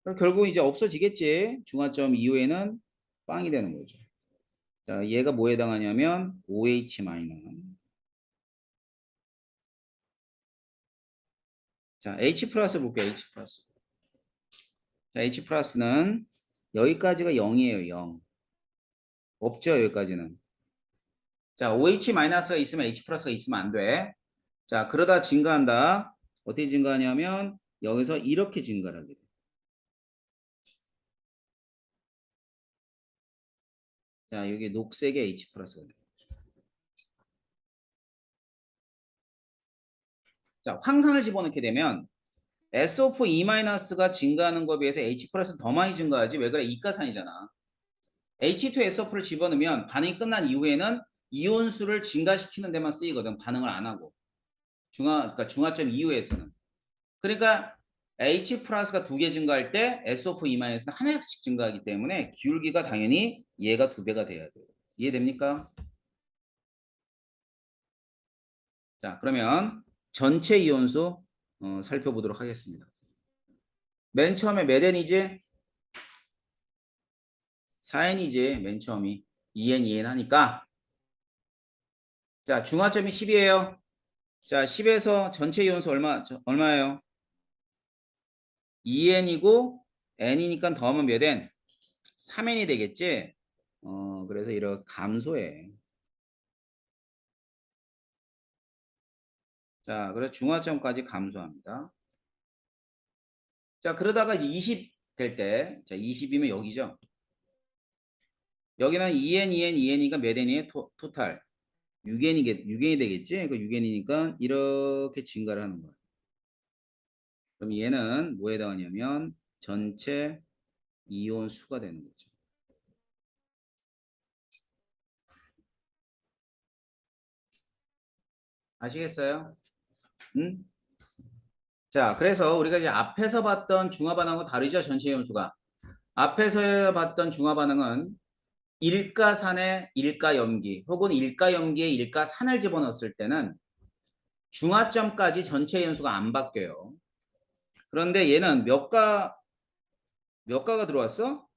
그럼 결국 이제 없어지겠지. 중화점 이후에는 빵이 되는 거죠. 자, 얘가 뭐에 해당하냐면 OH 마이너스. 자, H 플러스 볼게요. H 플러스. 자, H 플러스는 여기까지가 0이에요. 0. 없죠, 여기까지는. 자, OH 마이너스가 있으면 H 플러스가 있으면 안 돼. 자, 그러다 증가한다. 어떻게 증가하냐면 여기서 이렇게 증가를 하게 돼. 자, 여기 녹색의 H 플러스가 돼. 자, 황산을 집어넣게 되면 SO4E-가 증가하는 것에 비해서 H 플러스 더 많이 증가하지. 왜 그래? 이가산이잖아. H2SO4를 집어넣으면 반응이 끝난 이후에는 이온수를 증가시키는 데만 쓰이거든. 반응을 안 하고. 그러니까 중화점 이후에서는. 그러니까 H 플러스가 2개 증가할 때 SO4E-는 하나씩 증가하기 때문에 기울기가 당연히 얘가 2배가 돼야 돼요. 이해됩니까? 자, 그러면 전체 이온수 살펴보도록 하겠습니다. 맨 처음에 몇 N이지? 4N이지. 맨 처음이 2N, 2N 하니까 자, 중화점이 10이에요. 자, 10에서 전체 이온수 얼마예요? 2N이고 N이니까 더하면 몇 N? 3N이 되겠지? 그래서 이렇게 감소해. 자, 그래서 중화점까지 감소합니다. 자, 그러다가 20 될 때, 자, 20이면 여기죠. 여기는 2N, 2N, 2N이니까 몇 N이에요? 토탈. 6N이 되겠지? 그 6N이니까 이렇게 증가를 하는 거야. 그럼 얘는 뭐에 해당하냐면 전체 이온 수가 되는 거죠. 아시겠어요? 응? 자, 그래서 우리가 이제 앞에서 봤던 중화 반응하고 다르죠? 전체 이온 수가. 앞에서 봤던 중화 반응은 일가산의 일가염기 혹은 일가염기에 일가산을 집어넣었을 때는 중화점까지 전체 이온 수가 안 바뀌어요. 그런데 얘는 몇 가가 들어왔어?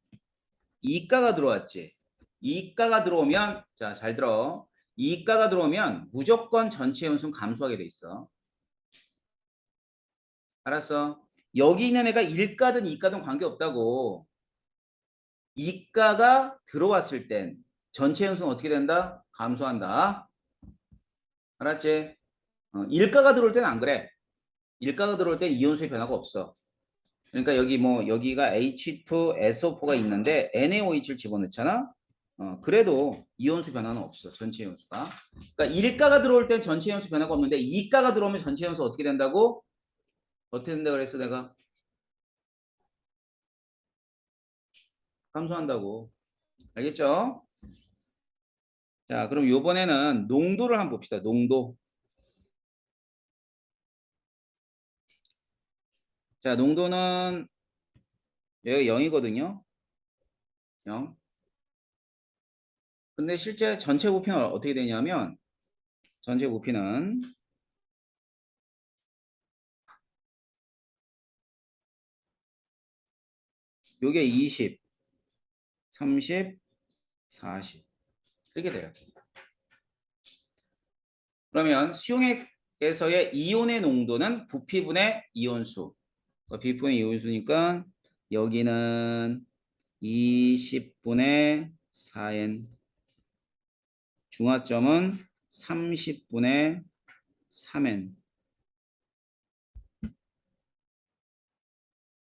2가가 들어왔지. 2가가 들어오면 자, 잘 들어. 2가가 들어오면 무조건 전체 연수는 감소하게 돼 있어. 알았어? 여기 있는 애가 1가든 2가든 관계없다고. 2가가 들어왔을 땐 전체 연수는 어떻게 된다? 감소한다. 알았지? 1가가 들어올 때는 안 그래. 1가가 들어올 땐 이온수의 변화가 없어. 그러니까 여기가 H2SO4가 있는데 NaOH를 집어넣잖아. 그래도 이온수 변화는 없어. 전체 이온수가. 그러니까 1가가 들어올 땐 전체 이온수 변화가 없는데 2가가 들어오면 전체 이온수 어떻게 된다고? 어떻게 된다 그랬어 내가? 감소한다고. 알겠죠? 자, 그럼 요번에는 농도를 한번 봅시다. 농도. 자, 농도는 여기 0이거든요. 0. 근데 실제 전체 부피는 어떻게 되냐면 전체 부피는 요게 20, 30, 40 이렇게 돼요. 그러면 수용액에서의 이온의 농도는 부피분의 이온수. 부피분의 이온수니까 여기는 20분의 4N. 중화점은 30분의 3N.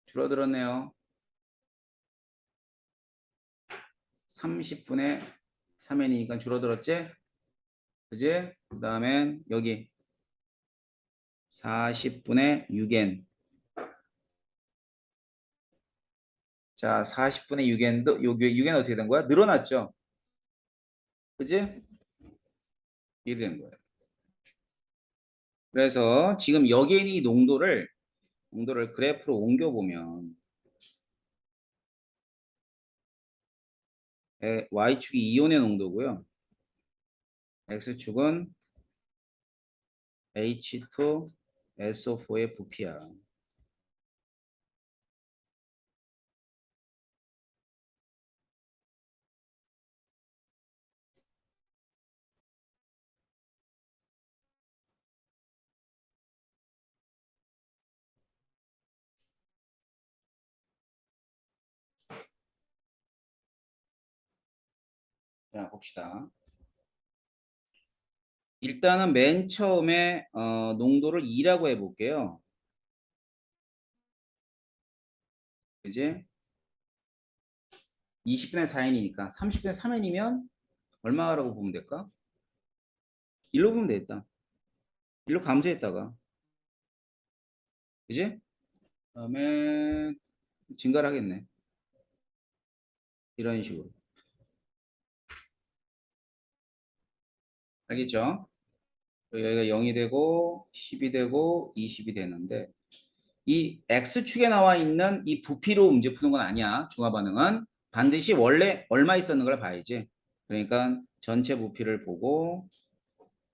줄어들었네요. 30분의 3n이니까 줄어들었지? 그지? 그 다음에 여기 40분의 6n. 자, 40분의 6n도 여기 6n 어떻게 된 거야? 늘어났죠? 그지? 이렇게 된 거예요. 그래서 지금 여기에 있는 이 농도를 그래프로 옮겨보면 Y축이 이온의 농도고요. X축은 H2SO4의 부피야. 자, 봅시다. 일단은 맨 처음에 농도를 2라고 해볼게요. 그지? 20분의 4n이니까 30분의 3n이면 얼마라고 보면 될까? 1로 보면 되겠다. 1로 감소했다가. 그지? 그다음에 증가를 하겠네. 이런 식으로. 알겠죠? 여기가 0이 되고 10이 되고 20이 되는데 이 X축에 나와 있는 이 부피로 문제 푸는 건 아니야. 중화 반응은 반드시 원래 얼마 있었는 걸 봐야지. 그러니까 전체 부피를 보고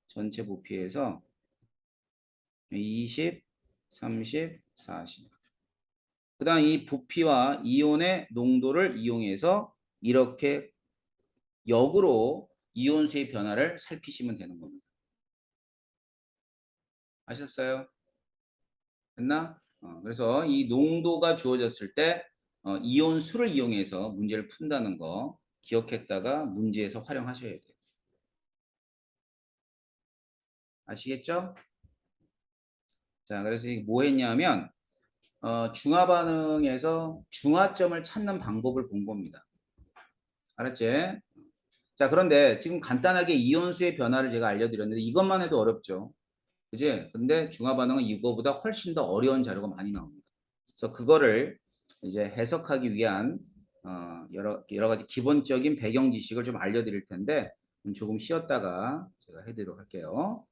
전체 부피에서 20, 30, 40. 그다음 이 부피와 이온의 농도를 이용해서 이렇게 역으로 이온수의 변화를 살피시면 되는 겁니다. 아셨어요? 됐나? 그래서 이 농도가 주어졌을 때 이온수를 이용해서 문제를 푼다는 거 기억했다가 문제에서 활용하셔야 돼요. 아시겠죠? 자, 그래서 이게 뭐 했냐면 중화 반응에서 중화점을 찾는 방법을 본 겁니다. 알았지? 자, 그런데 지금 간단하게 이온수의 변화를 제가 알려드렸는데 이것만 해도 어렵죠. 그지? 근데 중화 반응은 이거보다 훨씬 더 어려운 자료가 많이 나옵니다. 그래서 그거를 이제 해석하기 위한 여러 가지 기본적인 배경 지식을 좀 알려드릴 텐데 조금 쉬었다가 제가 해드리도록 할게요.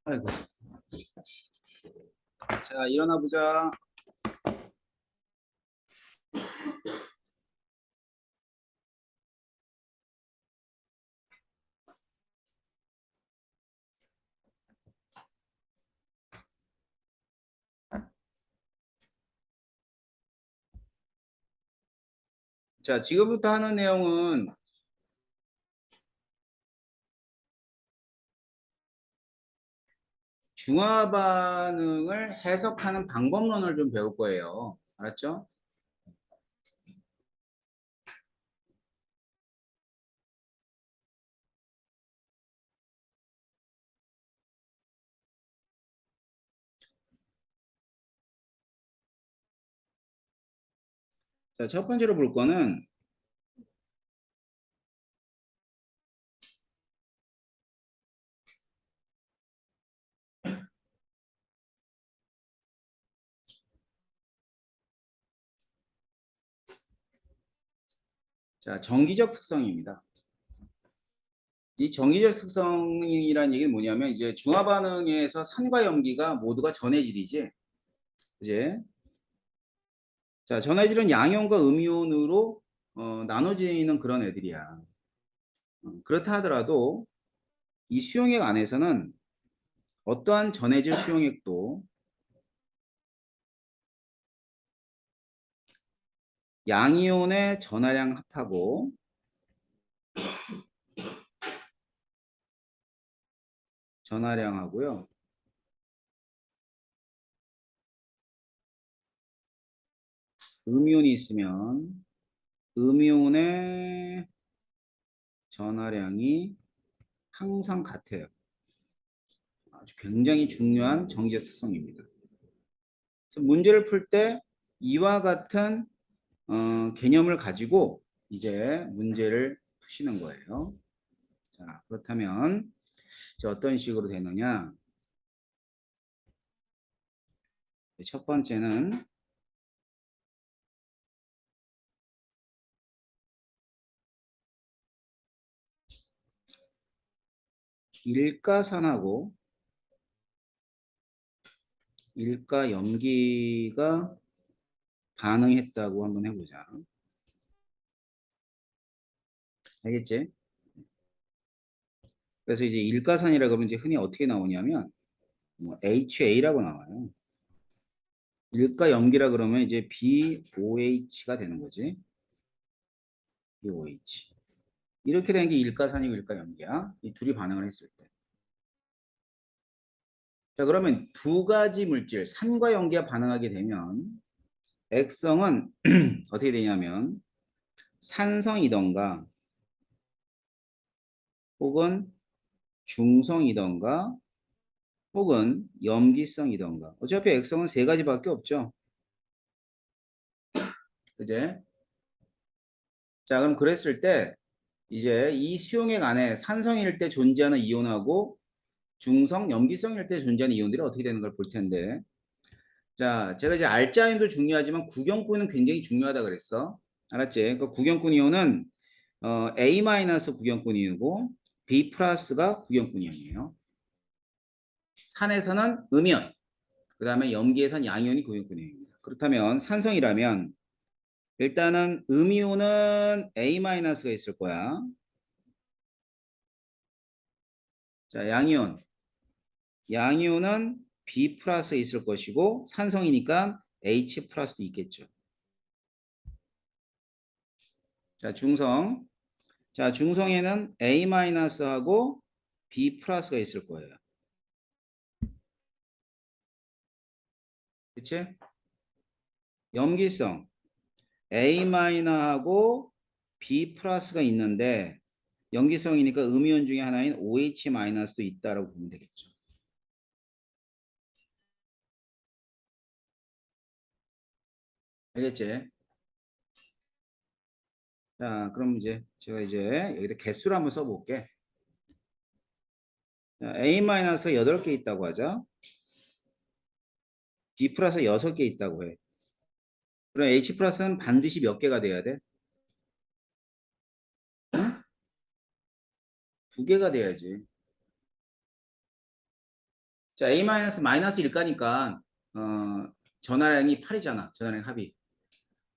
아이고. 자, 일어나 보자. 자, 지금부터 하는 내용은 중화 반응을 해석하는 방법론을 좀 배울 거예요. 알았죠? 자, 첫 번째로 볼 거는 자, 정기적 특성입니다. 이 정기적 특성이라는 얘기는 뭐냐면 이제 중화 반응에서 산과 염기가 모두가 전해질이지. 이제 자, 전해질은 양이온과 음이온으로 나눠지는 그런 애들이야. 그렇다 하더라도 이 수용액 안에서는 어떠한 전해질 수용액도 양이온의 전하량 합하고 전하량하고요. 음이온이 있으면 음이온의 전하량이 항상 같아요. 아주 굉장히 중요한 정기적 특성입니다. 그래서 문제를 풀 때 이와 같은 개념을 가지고 이제 문제를 푸시는 거예요. 자, 그렇다면 이제 어떤 식으로 되느냐? 첫 번째는 일가산하고 일가염기가 반응했다고 한번 해보자. 알겠지? 그래서 이제 일가산이라 그러면 이제 흔히 어떻게 나오냐면 뭐 HA라고 나와요. 일가염기라 그러면 이제 BOH가 되는 거지. BOH. 이렇게 되는 게 일가산이고 일가염기야. 이 둘이 반응을 했을 때. 자, 그러면 두 가지 물질, 산과 염기가 반응하게 되면 액성은 어떻게 되냐면 산성이던가 혹은 중성이던가 혹은 염기성이던가 어차피 액성은 세 가지밖에 없죠. 그제? 자, 그럼 그랬을 때 이제 이 수용액 안에 산성일 때 존재하는 이온하고 중성, 염기성일 때 존재하는 이온들이 어떻게 되는 걸 볼 텐데. 자, 제가 이제 알짜인도 중요하지만 구경꾼은 굉장히 중요하다 그랬어. 알았지? 그 구경꾼 이온은 A- 구경꾼 이온이고 B 플러스가 구경꾼 이온이에요. 산에서는 음이온, 그 다음에 염기에선 양이온이 구경꾼 이온입니다. 그렇다면 산성이라면 일단은 음이온은 A-가 있을 거야. 자, 양이온은 B 플러스에 있을 것이고 산성이니까 H 플러스도 있겠죠. 자, 중성. 자, 중성에는 A-하고 B 플러스가 있을 거예요. 그치? 염기성. A-하고 B 플러스가 있는데 염기성이니까 음이온 중에 하나인 OH-도 있다라고 보면 되겠죠. 알겠지? 자, 그럼 이제 제가 이제 여기다 개수를 한번 써볼게. 자, A-가 8개 있다고 하죠. B 플러스 6개 있다고 해. 그럼 H 플러스는 반드시 몇 개가 돼야 돼? 응? 2개가 돼야지. 자, A 마이너스 1가니까 전화량이 8이잖아. 전화량 합이.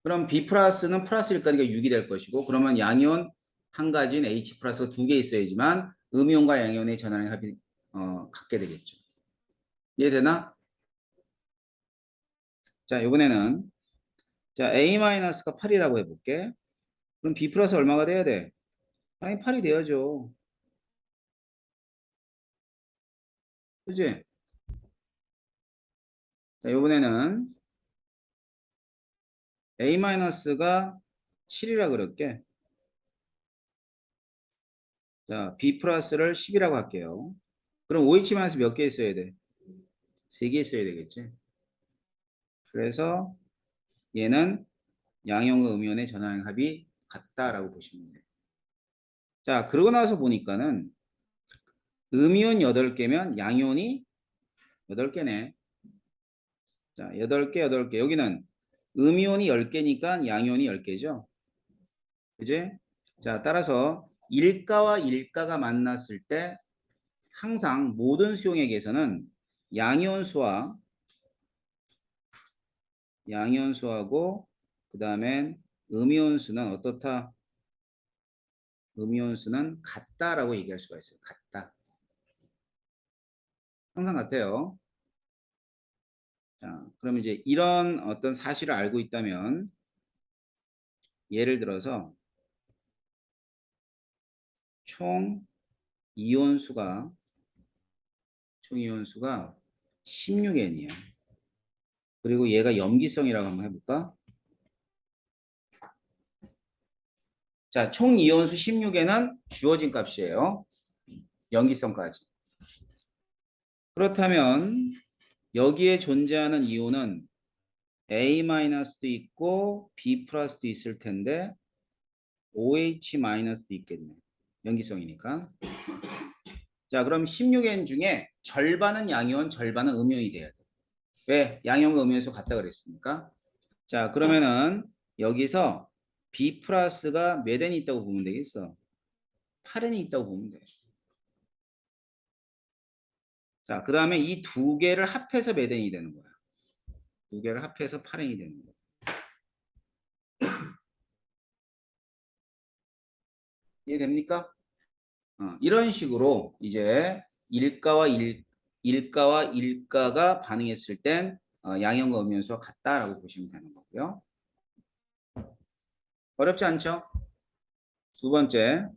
그럼 B 플러스는 플러스 1가니까 6이 될 것이고 그러면 양이온 한 가지인 H 플러스가 두 개 있어야지만 음이온과 양이온의 전화량 합이 같게 되겠죠. 이해되나? 자, 이번에는 자, A 마이너스가 8이라고 해볼게. 그럼 B 플러스 얼마가 돼야 돼? 당연히 8이 돼야죠. 그지? 자, 이번에는 A 마이너스가 7이라 그럴게. 자, B 플러스를 10이라고 할게요. 그럼 OH 마이너스 몇 개 있어야 돼? 3개 있어야 되겠지. 그래서 얘는 양이온과 음이온의 전화량 합이 같다라고 보시면 돼요. 자, 그러고 나서 보니까는 음이온 8개면 양이온이 8개네. 자, 8개, 8개. 여기는 음이온이 10개니까 양이온이 10개죠. 그지? 자, 따라서 일가와 일가가 만났을 때 항상 모든 수용액에서는 양이온수와 양이온수하고 그 다음엔 음이온수는 어떻다? 음이온수는 같다라고 얘기할 수가 있어요. 같다. 항상 같아요. 자, 그럼 이제 이런 어떤 사실을 알고 있다면 예를 들어서 총 이온수가 총 이온수가 16N이야. 그리고 얘가 염기성이라고 한번 해볼까? 자, 총 이온수 16N은 주어진 값이에요. 염기성까지. 그렇다면 여기에 존재하는 이온은 A-도 있고 B 플러스도 있을 텐데 OH-도 있겠네. 염기성이니까. 자, 그럼 16N 중에 절반은 양이온, 절반은 음이온이 돼야 돼. 왜? 양이온과 음이온수 같다 그랬습니까? 자, 그러면은 여기서 B 플러스가 몇 N이 있다고 보면 되겠어? 8N이 있다고 보면 돼. 자, 그 다음에 이 두 개를 합해서 몇 N이 되는 거야? 두 개를 합해서 8N이 되는 거야. 이해됩니까? 이런 식으로 이제 일가와 일가가 반응했을 땐 양형과 음연수와 같다라고 보시면 되는 거고요. 어렵지 않죠? 두 번째,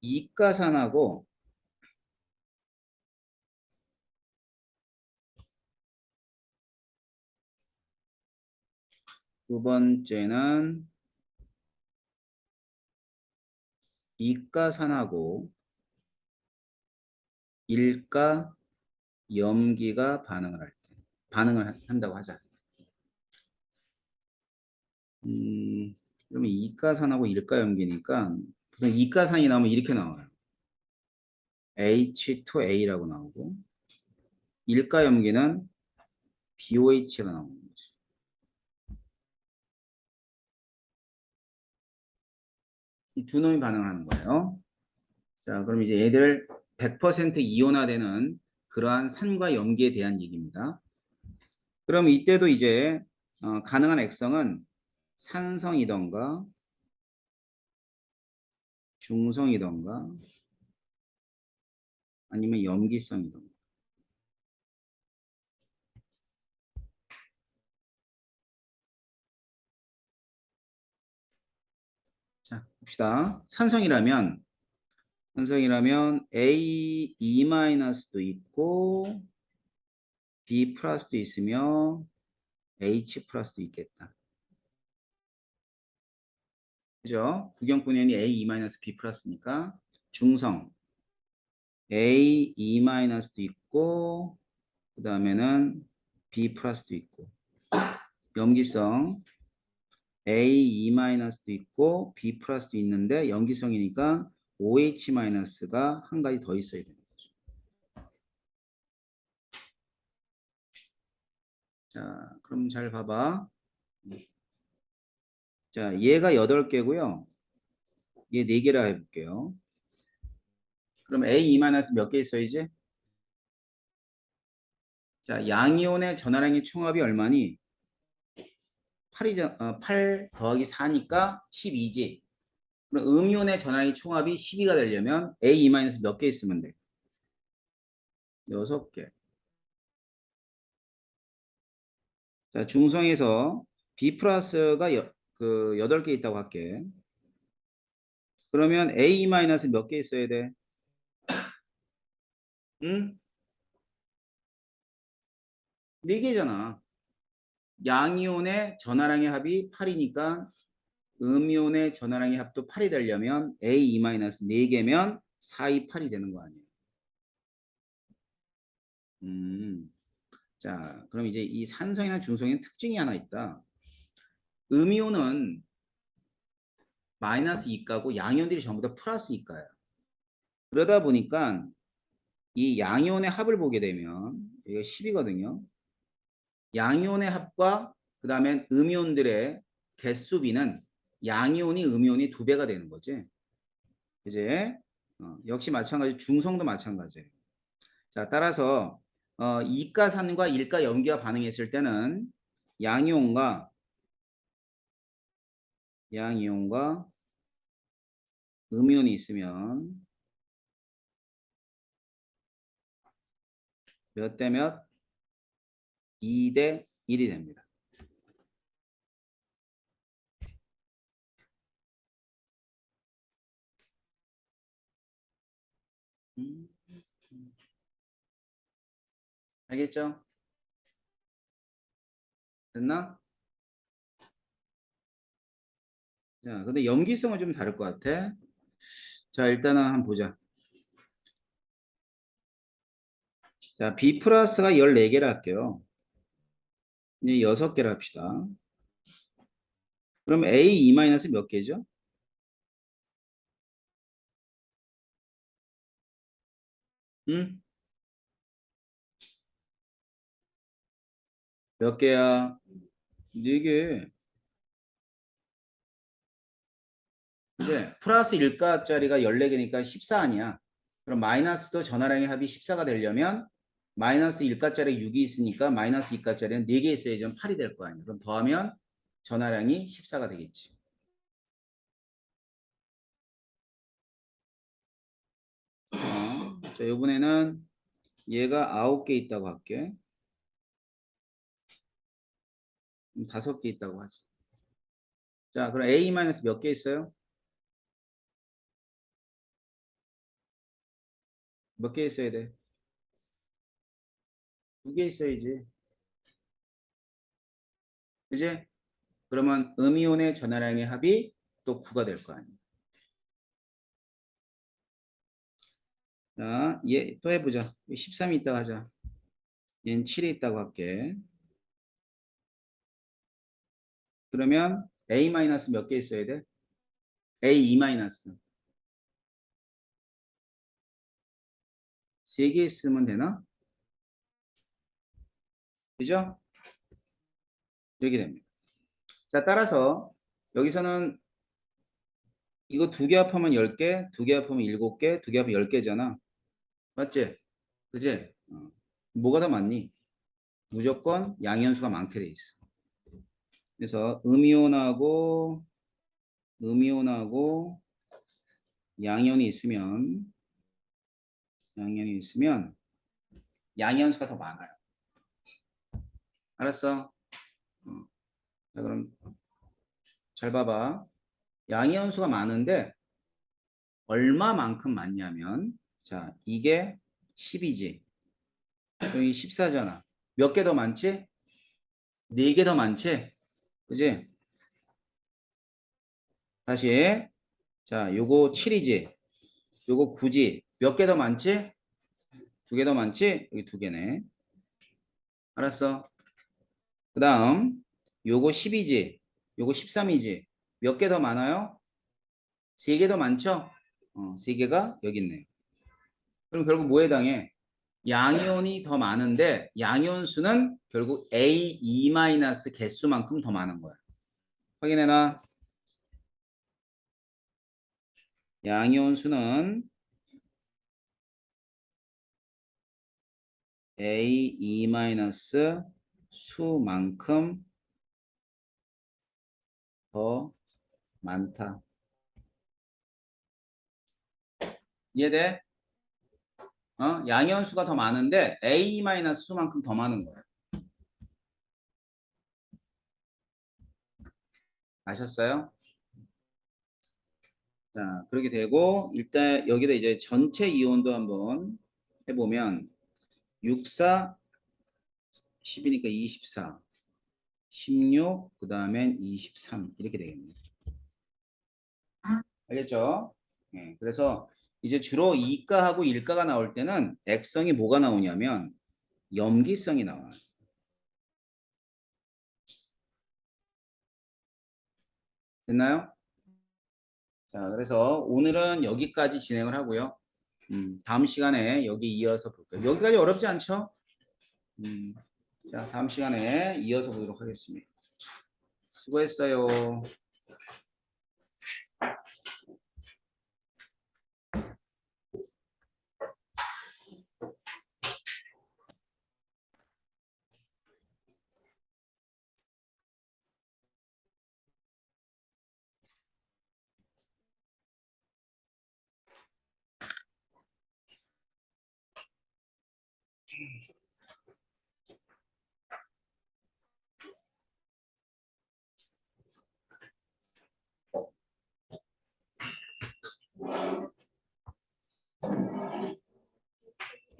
이가산하고 두 번째는 이가산하고 일가 염기가 반응을 할 때, 반응을 한다고 하자. 그러면 이가산하고 일가염기니까 보통 이가산이 나오면 이렇게 나와요. H2A라고 나오고 일가염기는 BOH가 나오는 거죠. 이 두 놈이 반응하는 거예요. 자, 그럼 이제 얘들 100% 이온화되는 그러한 산과 염기에 대한 얘기입니다. 그럼 이때도 이제 가능한 액성은 산성이던가 중성이던가 아니면 염기성이던가. 자, 봅시다. 산성이라면 A-도 있고 B 플러스도 있으며 H 플러스도 있겠다. 그죠? 구경꾼이 A-B 플러스니까 중성 A-도 있고 그 다음에는 B 플러스도 있고 염기성 A-도 있고 B 플러스도 있는데 염기성이니까 OH-가 한 가지 더 있어야 되는 거죠. 자, 그럼 잘 봐봐. 자, 얘가 8개고요. 얘 4개라 해볼게요. 그럼 A2 몇 개 있어야지? 자, 양이온의 전화량의 총합이 얼마니? 8 더하기 4니까 12지. 그럼 음이온의 전화량의 총합이 12가 되려면 A2 몇 개 있으면 돼? 6개. 자, 중성에서 B 플러스가 8개 있다고 할게. 그러면 A 몇 개 있어야 돼? 응? 4개잖아. 양이온의 전하량의 합이 8이니까 음이온의 전하량의 합도 8이 되려면 A 4개면 4, 2, 8이 되는 거 아니에요. 자, 그럼 이제 이 산성이나 중성에는 특징이 하나 있다. 음이온은 마이너스 2가고 양이온들이 전부 다 플러스 2가예요. 그러다 보니까 이 양이온의 합을 보게 되면 이거 10이거든요. 양이온의 합과 그 다음에 음이온들의 개수 비는 양이온이 음이온이 2배가 되는 거지. 이제 역시 마찬가지 중성도 마찬가지예요. 자, 따라서 2가 3과 1가 0기가 반응했을 때는 양이온과 음이온이 있으면 몇 대 몇? 2대 1이 됩니다. 알겠죠? 됐나? 자, 근데 염기성은 좀 다를 것 같아. 자, 일단은 한번 보자. 자, B 플러스가 14개를 할게요. 이제 6개를 합시다. 그럼 A 몇 개죠? 응? 몇 개야? 4개. 이제 플러스 1가짜리가 14개니까 14 아니야. 그럼 마이너스도 전화량의 합이 14가 되려면 마이너스 1가짜리 6이 있으니까 마이너스 2가짜리는 4개 있어야지 8이 될 거 아니야. 그럼 더하면 전화량이 14가 되겠지. 자, 이번에는 얘가 9개 있다고 할게. 5개 있다고 하지. 자, 그럼 A 몇 개 있어요? 몇 개 있어야 돼? 2개 있어야지. 그지? 그러면 음이온의 전화량의 합이 또 9가 될 거 아니야. 자, 얘 또 해보자. 13이 있다고 하자. 얘는 7이 있다고 할게. 그러면 A 몇 개 있어야 돼? A 2 3개 있으면 되나? 그죠? 이렇게 됩니다. 자, 따라서 여기서는 이거 2개 합하면 10개, 2개 합하면 7개, 2개 합하면 10개잖아. 맞지? 그지? 뭐가 더 많니? 무조건 양이온수가 많게 돼 있어. 그래서 음이온하고 양이온이 있으면 양이온수가 더 많아요. 알았어? 자, 그럼 잘 봐봐. 양이온수가 많은데 얼마만큼 많냐면 자, 이게 10이지. 여기 14잖아. 몇 개 더 많지? 4개 더 많지? 그지? 다시. 자, 요거 7이지. 요거 9지. 몇 개 더 많지? 2개 더 많지? 여기 2개네. 알았어? 그 다음 요거 10이지. 요거 13이지. 몇 개 더 많아요? 3개 더 많죠? 3개가 여기 있네요. 그럼 결국 뭐에 해당해? 양이온이 더 많은데 양이온 수는 결국 A2- 개수만큼 더 많은 거야. 확인해놔. 양이온수는 A2 마이너스 수만큼 더 많다. 이해돼? 양이온수가 더 많은데 A 마이너스 수만큼 더 많은 거예요. 아셨어요? 자, 그렇게 되고 일단 여기다 이제 전체 이온도 한번 해보면 6, 4, 10이니까 24, 16, 그 다음엔 23 이렇게 되겠네요. 알겠죠? 네, 그래서 이제 주로 이가하고 일가가 나올 때는 액성이 뭐가 나오냐면 염기성이 나와요. 됐나요? 자, 그래서 오늘은 여기까지 진행을 하고요. 다음 시간에 여기 이어서 볼게요. 여기까지 어렵지 않죠? 자, 다음 시간에 이어서 보도록 하겠습니다. 수고했어요.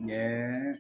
예.